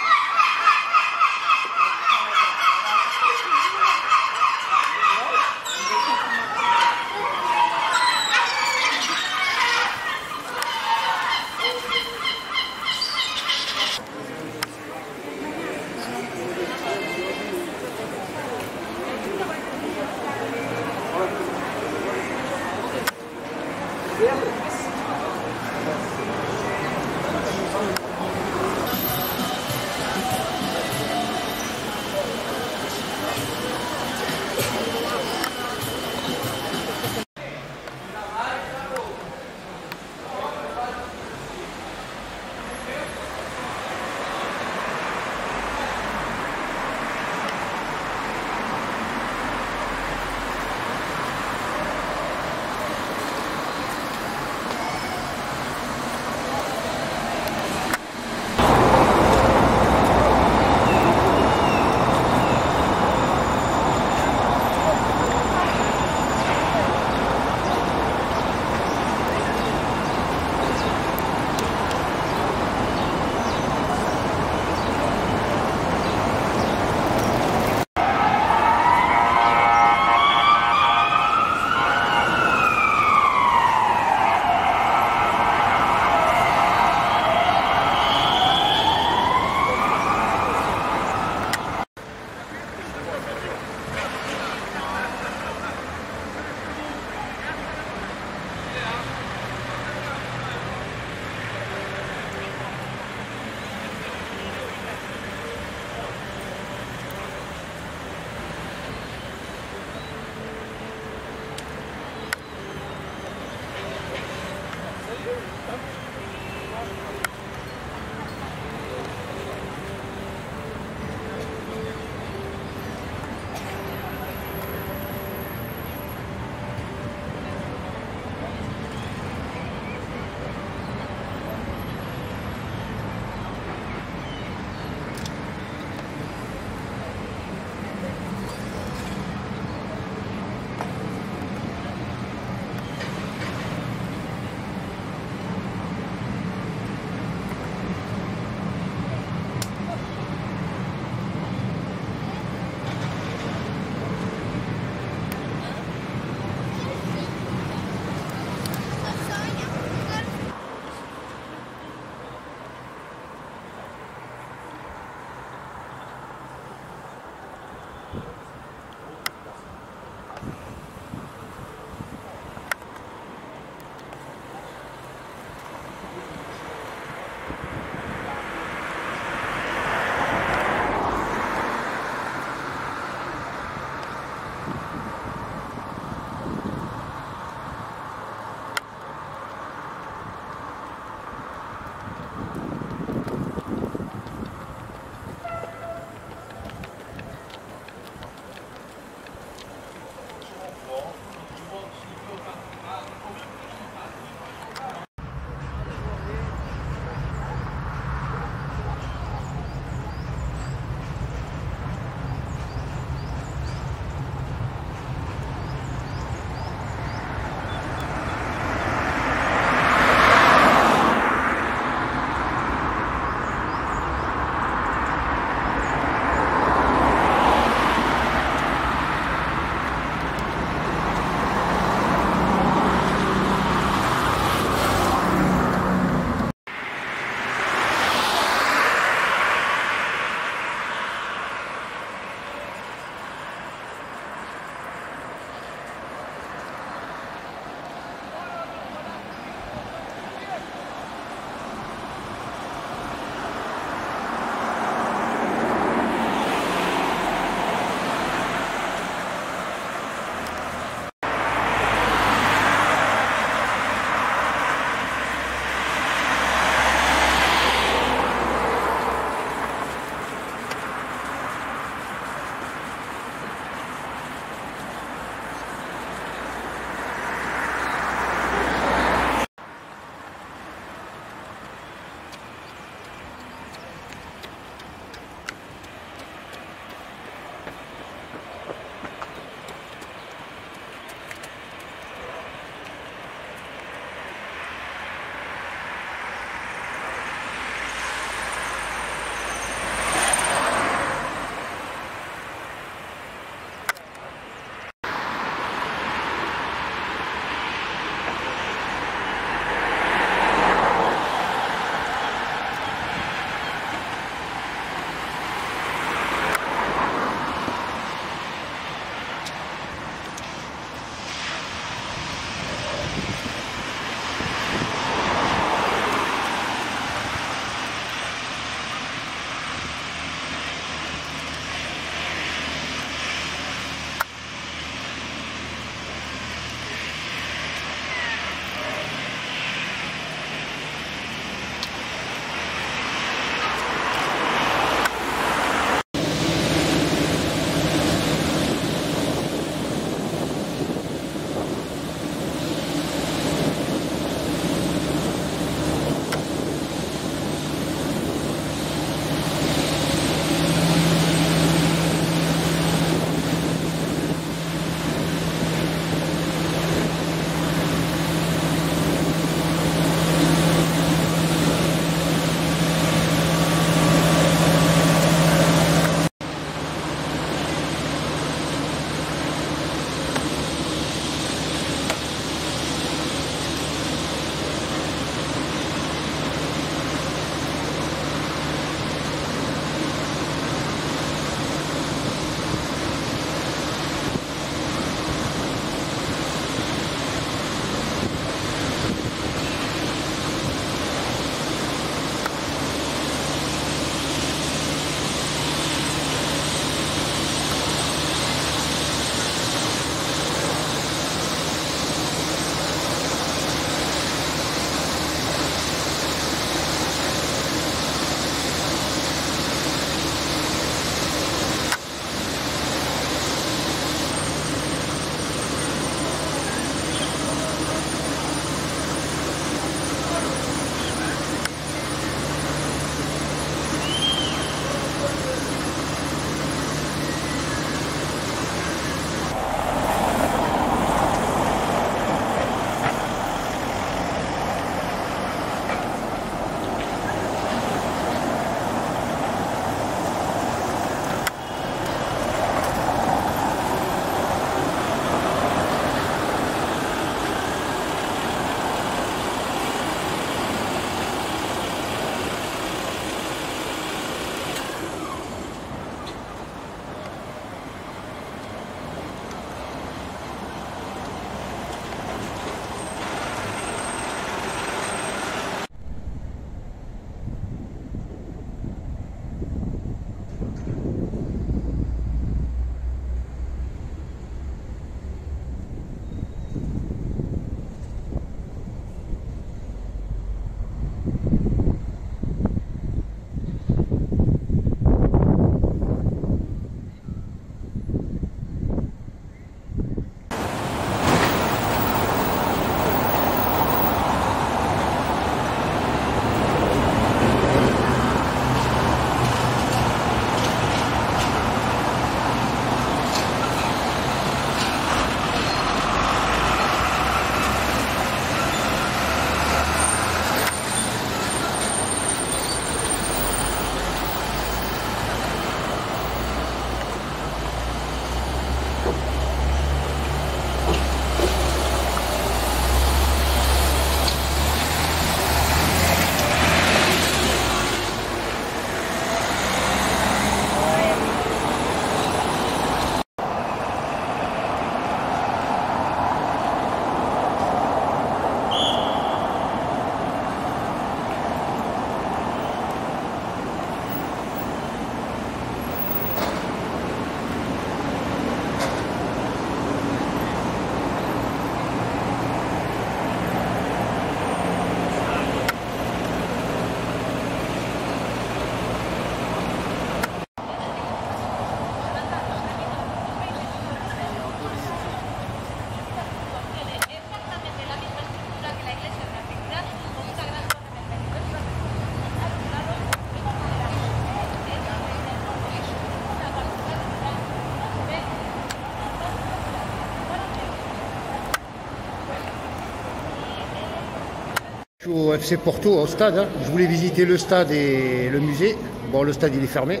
Je suis au FC Porto, au stade. Hein. Je voulais visiter le stade et le musée. Bon, le stade, il est fermé.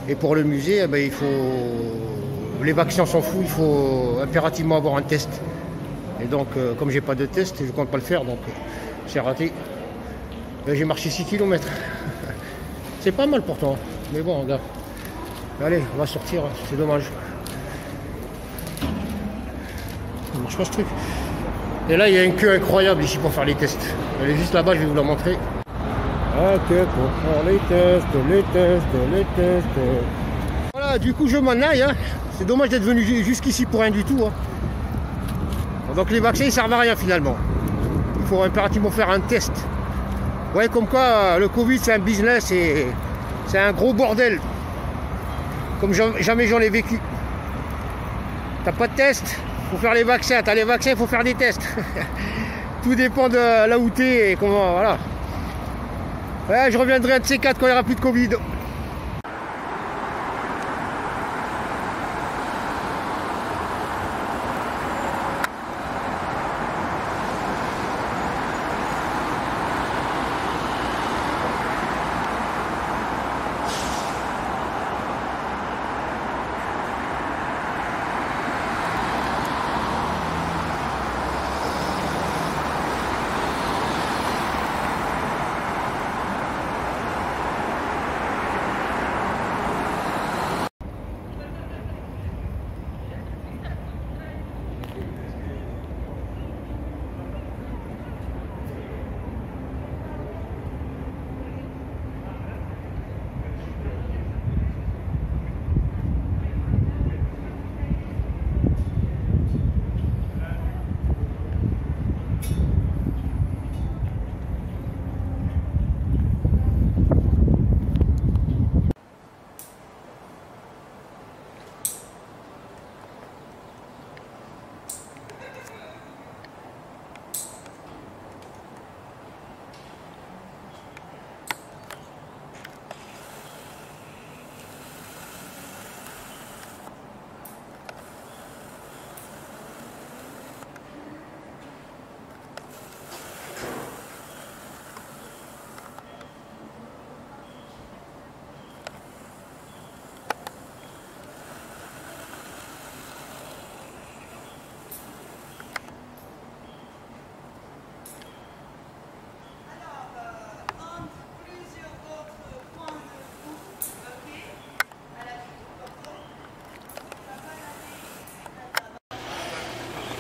Et pour le musée, eh ben, il faut... Les vaccins, on s'en fout. Il faut impérativement avoir un test. Et donc, comme j'ai pas de test, je compte pas le faire. Donc, c'est raté. Ben, j'ai marché 6 km. C'est pas mal pourtant. Mais bon, regarde. Allez, on va sortir. C'est dommage. Ça marche pas ce truc. Et là, il y a une queue incroyable ici pour faire les tests. Elle est juste là-bas, je vais vous la montrer. Ah, que pour faire les tests. Voilà, du coup, je m'en aille. Hein. C'est dommage d'être venu jusqu'ici pour rien du tout. Hein. Donc les vaccins, ils servent à rien finalement. Il faut impérativement faire un test. Ouais, comme quoi, le Covid, c'est un business et c'est un gros bordel. Comme jamais j'en ai vécu. T'as pas de test? Faut faire les vaccins, t'as les vaccins, il faut faire des tests. Tout dépend de là où t'es et comment, voilà. Ouais, je reviendrai un de ces quatre quand il n'y aura plus de Covid.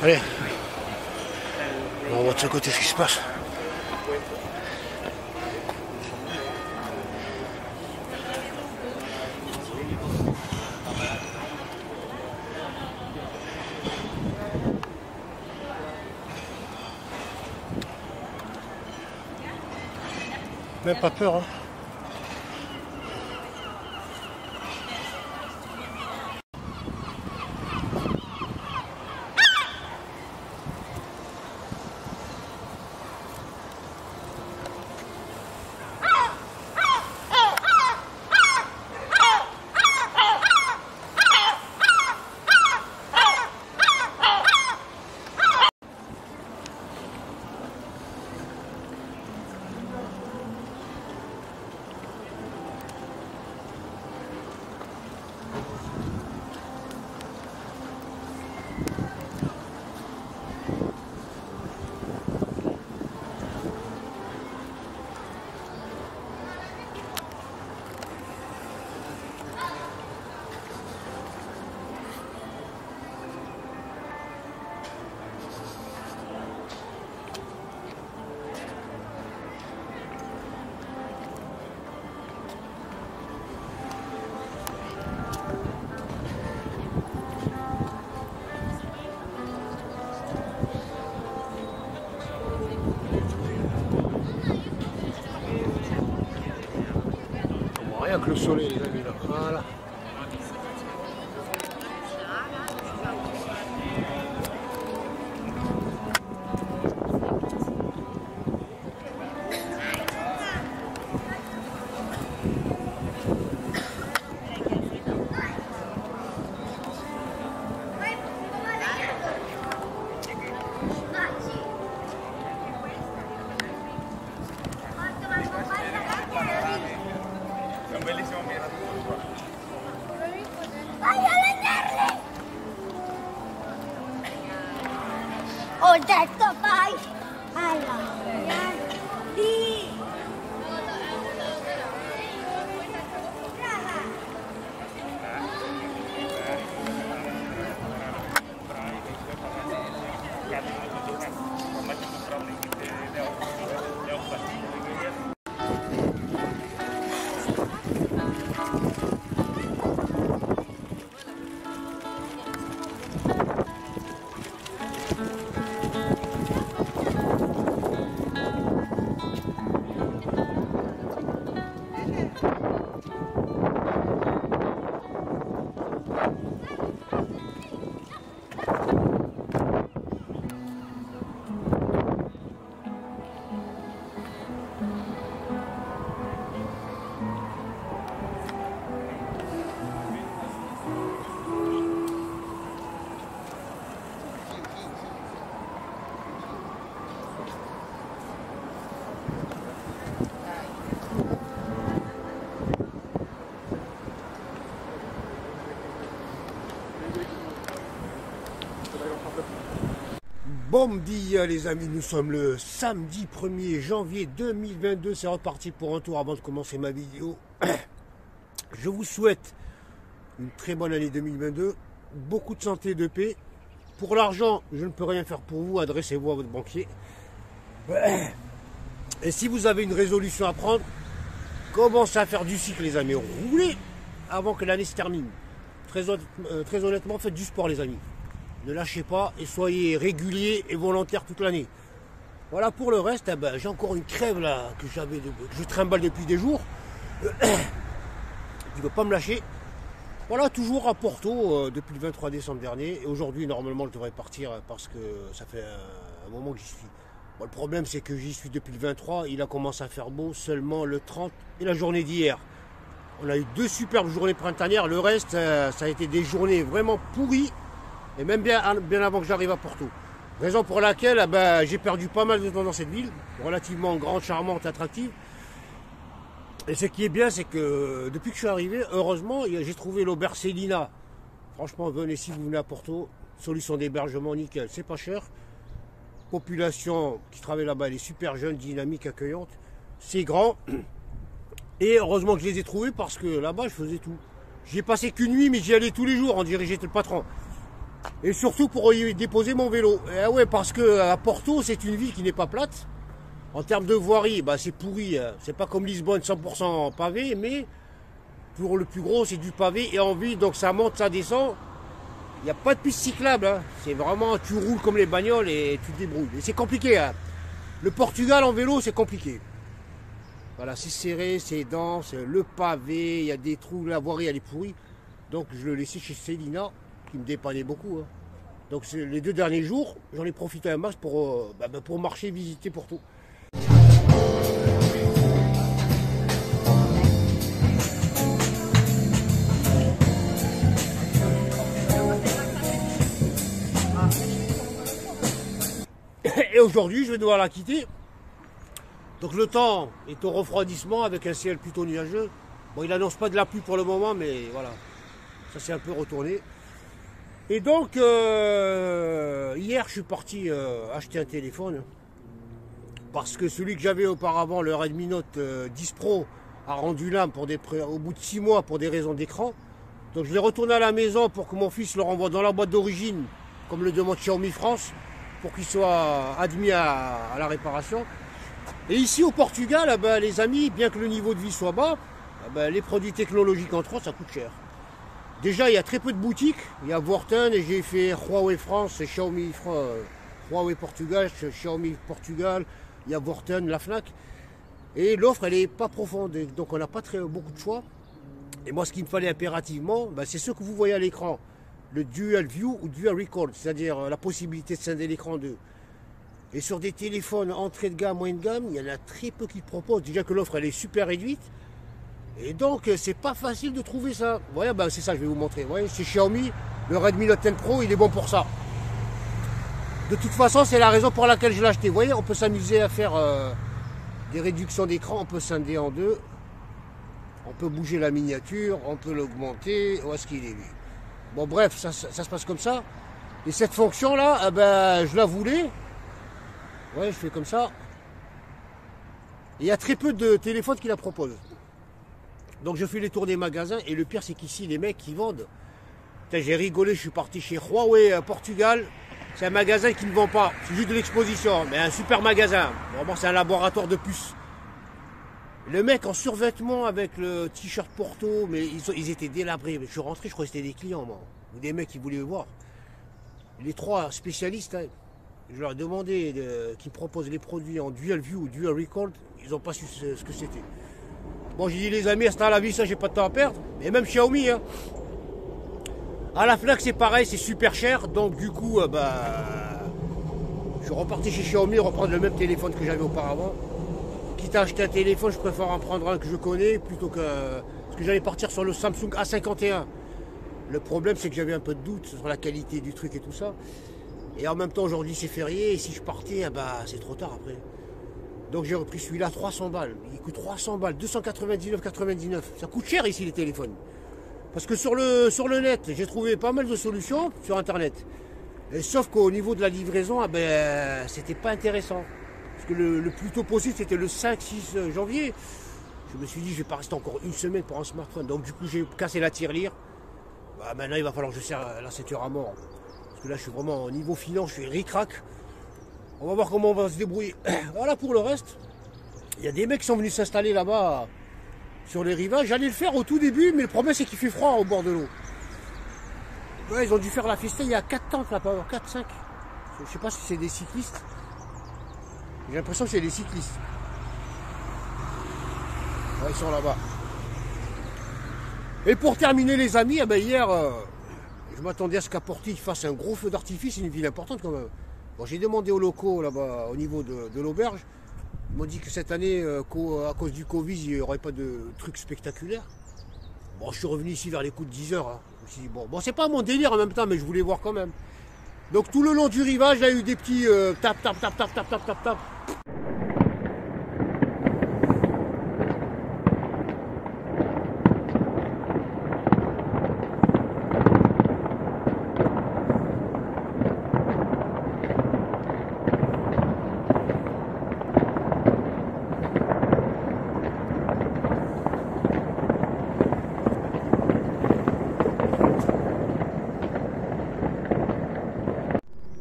Allez, on va voir de ce côté ce qui se passe. Même pas peur, hein. Rien que le soleil, les amis, là. Voilà. Oh, dad ka ba? Alam yan. Di. Bon midi les amis, nous sommes le samedi 1er janvier 2022, c'est reparti pour un tour avant de commencer ma vidéo. Je vous souhaite une très bonne année 2022, beaucoup de santé et de paix. Pour l'argent, je ne peux rien faire pour vous, adressez-vous à votre banquier. Et si vous avez une résolution à prendre, commencez à faire du cycle les amis, roulez avant que l'année se termine. Très honnêtement, faites du sport les amis. Ne lâchez pas et soyez réguliers et volontaires toute l'année. Voilà, pour le reste, j'ai encore une crève là que je trimballe depuis des jours. Je ne veux pas me lâcher. Voilà, toujours à Porto depuis le 23 décembre dernier. Et aujourd'hui, normalement, je devrais partir parce que ça fait un moment que j'y suis. Bon, le problème, c'est que j'y suis depuis le 23. Il a commencé à faire beau seulement le 30 et la journée d'hier. On a eu 2 superbes journées printanières. Le reste, ça a été des journées vraiment pourries. Et même bien avant que j'arrive à Porto. Raison pour laquelle j'ai perdu pas mal de temps dans cette ville, relativement grande, charmante, attractive. Et ce qui est bien, c'est que depuis que je suis arrivé, heureusement, j'ai trouvé l'auberge Célina. Franchement, venez si vous venez à Porto, solution d'hébergement nickel, c'est pas cher. Population qui travaille là-bas, elle est super jeune, dynamique, accueillante. C'est grand. Et heureusement que je les ai trouvés parce que là-bas, je faisais tout. J'y ai passé qu'une nuit, mais j'y allais tous les jours, on dirait que j'étais le patron. Et surtout pour y déposer mon vélo. Et ouais, parce que à Porto, c'est une ville qui n'est pas plate. En termes de voirie, c'est pourri. C'est pas comme Lisbonne, 100% pavé, mais pour le plus gros, c'est du pavé et en ville, donc ça monte, ça descend. Il n'y a pas de piste cyclable. Hein. C'est vraiment, tu roules comme les bagnoles et tu te débrouilles. Et c'est compliqué. Hein. Le Portugal en vélo, c'est compliqué. Voilà, c'est serré, c'est dense, le pavé, il y a des trous, la voirie, elle est pourrie. Donc je le laissais chez Célina. Qui me dépannait beaucoup. Hein. Donc les 2 derniers jours, j'en ai profité un max pour marcher, visiter Porto. Et aujourd'hui, je vais devoir la quitter. Donc le temps est au refroidissement avec un ciel plutôt nuageux. Bon, il n'annonce pas de la pluie pour le moment, mais voilà, ça s'est un peu retourné. Et donc, hier, je suis parti acheter un téléphone parce que celui que j'avais auparavant, le Redmi Note 10 Pro, a rendu l'âme au bout de 6 mois pour des raisons d'écran. Donc, je l'ai retourné à la maison pour que mon fils le renvoie dans la boîte d'origine, comme le demande Xiaomi France, pour qu'il soit admis à la réparation. Et ici, au Portugal, les amis, bien que le niveau de vie soit bas, les produits technologiques, entre autres, ça coûte cher. Déjà, il y a très peu de boutiques. Il y a Worten et j'ai fait Huawei France et Xiaomi Huawei Portugal, Xiaomi Portugal. Il y a Worten, la Fnac. Et l'offre, elle n'est pas profonde. Donc, on n'a pas beaucoup de choix. Et moi, ce qu'il me fallait impérativement, c'est ce que vous voyez à l'écran. Le Dual View ou Dual Record, c'est-à-dire la possibilité de scinder l'écran en deux. Et sur des téléphones entrée de gamme, moyenne de gamme, il y en a très peu qui le proposent. Déjà que l'offre, elle est super réduite. Et donc, c'est pas facile de trouver ça. Vous voyez, c'est ça, je vais vous montrer. Vous voyez, c'est Xiaomi, le Redmi Note 10 Pro, il est bon pour ça. De toute façon, c'est la raison pour laquelle je l'ai acheté. Vous voyez, on peut s'amuser à faire des réductions d'écran, on peut scinder en deux. On peut bouger la miniature, on peut l'augmenter. Où est-ce qu'il est, lui? Bon, bref, ça se passe comme ça. Et cette fonction-là, eh ben, je la voulais. Ouais, je fais comme ça. Et il y a très peu de téléphones qui la proposent. Donc je fais les tours des magasins. Et le pire, c'est qu'ici, les mecs qui vendent. J'ai rigolé, je suis parti chez Huawei à Portugal. C'est un magasin qui ne vend pas. C'est juste de l'exposition. Mais un super magasin. Vraiment, c'est un laboratoire de puces. Le mec en survêtement avec le t-shirt Porto, mais ils étaient délabrés. Je suis rentré, je croyais que c'était des clients, moi. Ou des mecs qui voulaient me voir. Les trois spécialistes, hein, je leur ai demandé qu'ils me proposent les produits en dual view ou dual record. Ils n'ont pas su ce que c'était. Bon, j'ai dit les amis, hasta la vie, ça, j'ai pas de temps à perdre. Et même Xiaomi, hein. À la Fnac, c'est pareil, c'est super cher. Donc, du coup, je suis reparti chez Xiaomi reprendre le même téléphone que j'avais auparavant. Quitte à acheter un téléphone, je préfère en prendre un que je connais plutôt que. Parce que j'allais partir sur le Samsung A51. Le problème, c'est que j'avais un peu de doute sur la qualité du truc et tout ça. Et en même temps, aujourd'hui, c'est férié. Et si je partais, c'est trop tard après. Donc j'ai repris celui-là, 300 balles. Il coûte 300 balles, 299,99. Ça coûte cher ici les téléphones. Parce que sur le net, j'ai trouvé pas mal de solutions sur Internet. Et sauf qu'au niveau de la livraison, c'était pas intéressant. Parce que le plus tôt possible, c'était le 5-6 janvier. Je me suis dit, je vais pas rester encore une semaine pour un smartphone. Donc du coup, j'ai cassé la tirelire. Maintenant, il va falloir que je serre la ceinture à mort. Parce que là, je suis vraiment au niveau finance, je suis ric-rac. On va voir comment on va se débrouiller. Voilà pour le reste. Il y a des mecs qui sont venus s'installer là-bas sur les rivages. J'allais le faire au tout début, mais le problème, c'est qu'il fait froid au bord de l'eau. Ouais, ils ont dû faire la fiesta il y a 4 temps, là-bas, 4-5. Je sais pas si c'est des cyclistes. J'ai l'impression que c'est des cyclistes. Ouais, ils sont là-bas. Et pour terminer les amis, hier, je m'attendais à ce qu'à Porty il fasse un gros feu d'artifice, c'est une ville importante quand même. Bon, j'ai demandé aux locaux là-bas au niveau de l'auberge. Ils m'ont dit que cette année, à cause du Covid, il n'y aurait pas de trucs spectaculaires. Bon, je suis revenu ici vers les coups de 10 heures. Hein. Je me suis dit, bon, c'est pas mon délire en même temps, mais je voulais voir quand même. Donc tout le long du rivage, il y a eu des petits tap.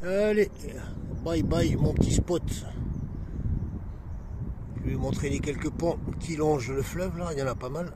Allez, bye bye mon petit spot. Je vais vous montrer les quelques ponts qui longent le fleuve là, il y en a pas mal.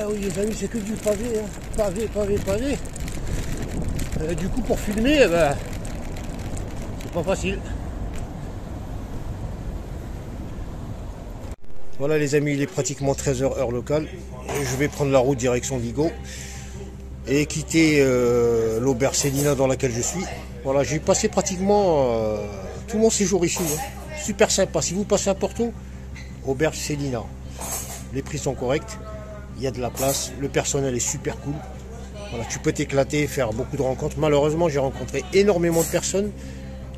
Oui les amis, c'est que du pavé, hein. Pavé. Du coup pour filmer, c'est pas facile. Voilà les amis, il est pratiquement 13h heure locale. Et je vais prendre la route direction Vigo et quitter l'auberge Célina dans laquelle je suis. Voilà, j'ai passé pratiquement tout mon séjour ici. Hein. Super sympa. Si vous passez à Porto, auberge Célina. Les prix sont corrects. Il y a de la place, le personnel est super cool. Voilà, tu peux t'éclater, faire beaucoup de rencontres. Malheureusement, j'ai rencontré énormément de personnes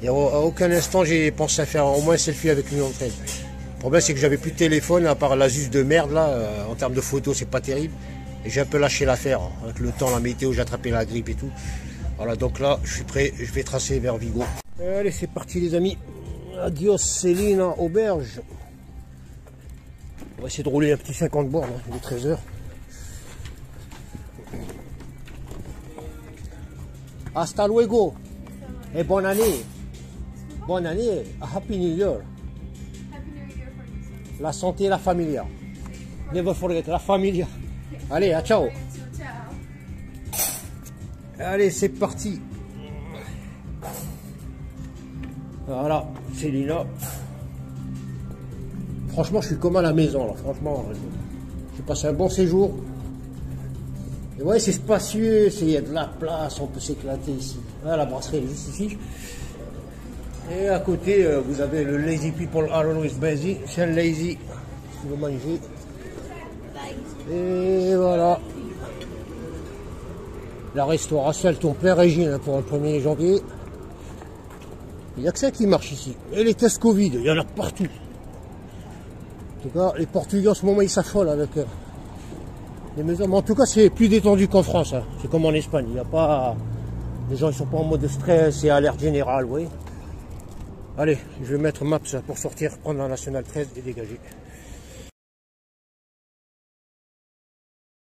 et à aucun instant j'ai pensé à faire au moins un selfie avec une d'entre elles. Le problème, c'est que j'avais plus de téléphone, à part l'Asus de merde là. En termes de photos, c'est pas terrible. Et j'ai un peu lâché l'affaire. Hein. Avec le temps, la météo, j'ai attrapé la grippe et tout. Voilà, donc là, je suis prêt, je vais tracer vers Vigo. Allez, c'est parti les amis. Adios Célina, auberge. On va essayer de rouler un petit 50 bornes, hein, il est 13h. Hasta luego. Et bonne année. Bonne année. Happy New Year. La santé et la familia. Never forget, la familia. Allez, à ciao. Allez, c'est parti. Voilà, Célina. Franchement, je suis comme à la maison, là. Franchement, j'ai passé un bon séjour. Et ouais, c'est spacieux, il y a de la place, on peut s'éclater ici. Là, la brasserie est juste ici. Et à côté, vous avez le Lazy People are always busy. C'est un lazy, si vous mangez. Et voilà. La restauration, elle tourne plein régime hein, pour le 1er janvier. Il n'y a que ça qui marche ici. Et les tests Covid, il y en a partout. En tout cas, les Portugais en ce moment ils s'affolent avec les mesures. Mais en tout cas, c'est plus détendu qu'en France. Hein. C'est comme en Espagne. Il n'y a pas. Les gens ils sont pas en mode de stress et alerte générale, vous voyez. Allez, je vais mettre Maps pour sortir, prendre la nationale 13 et dégager.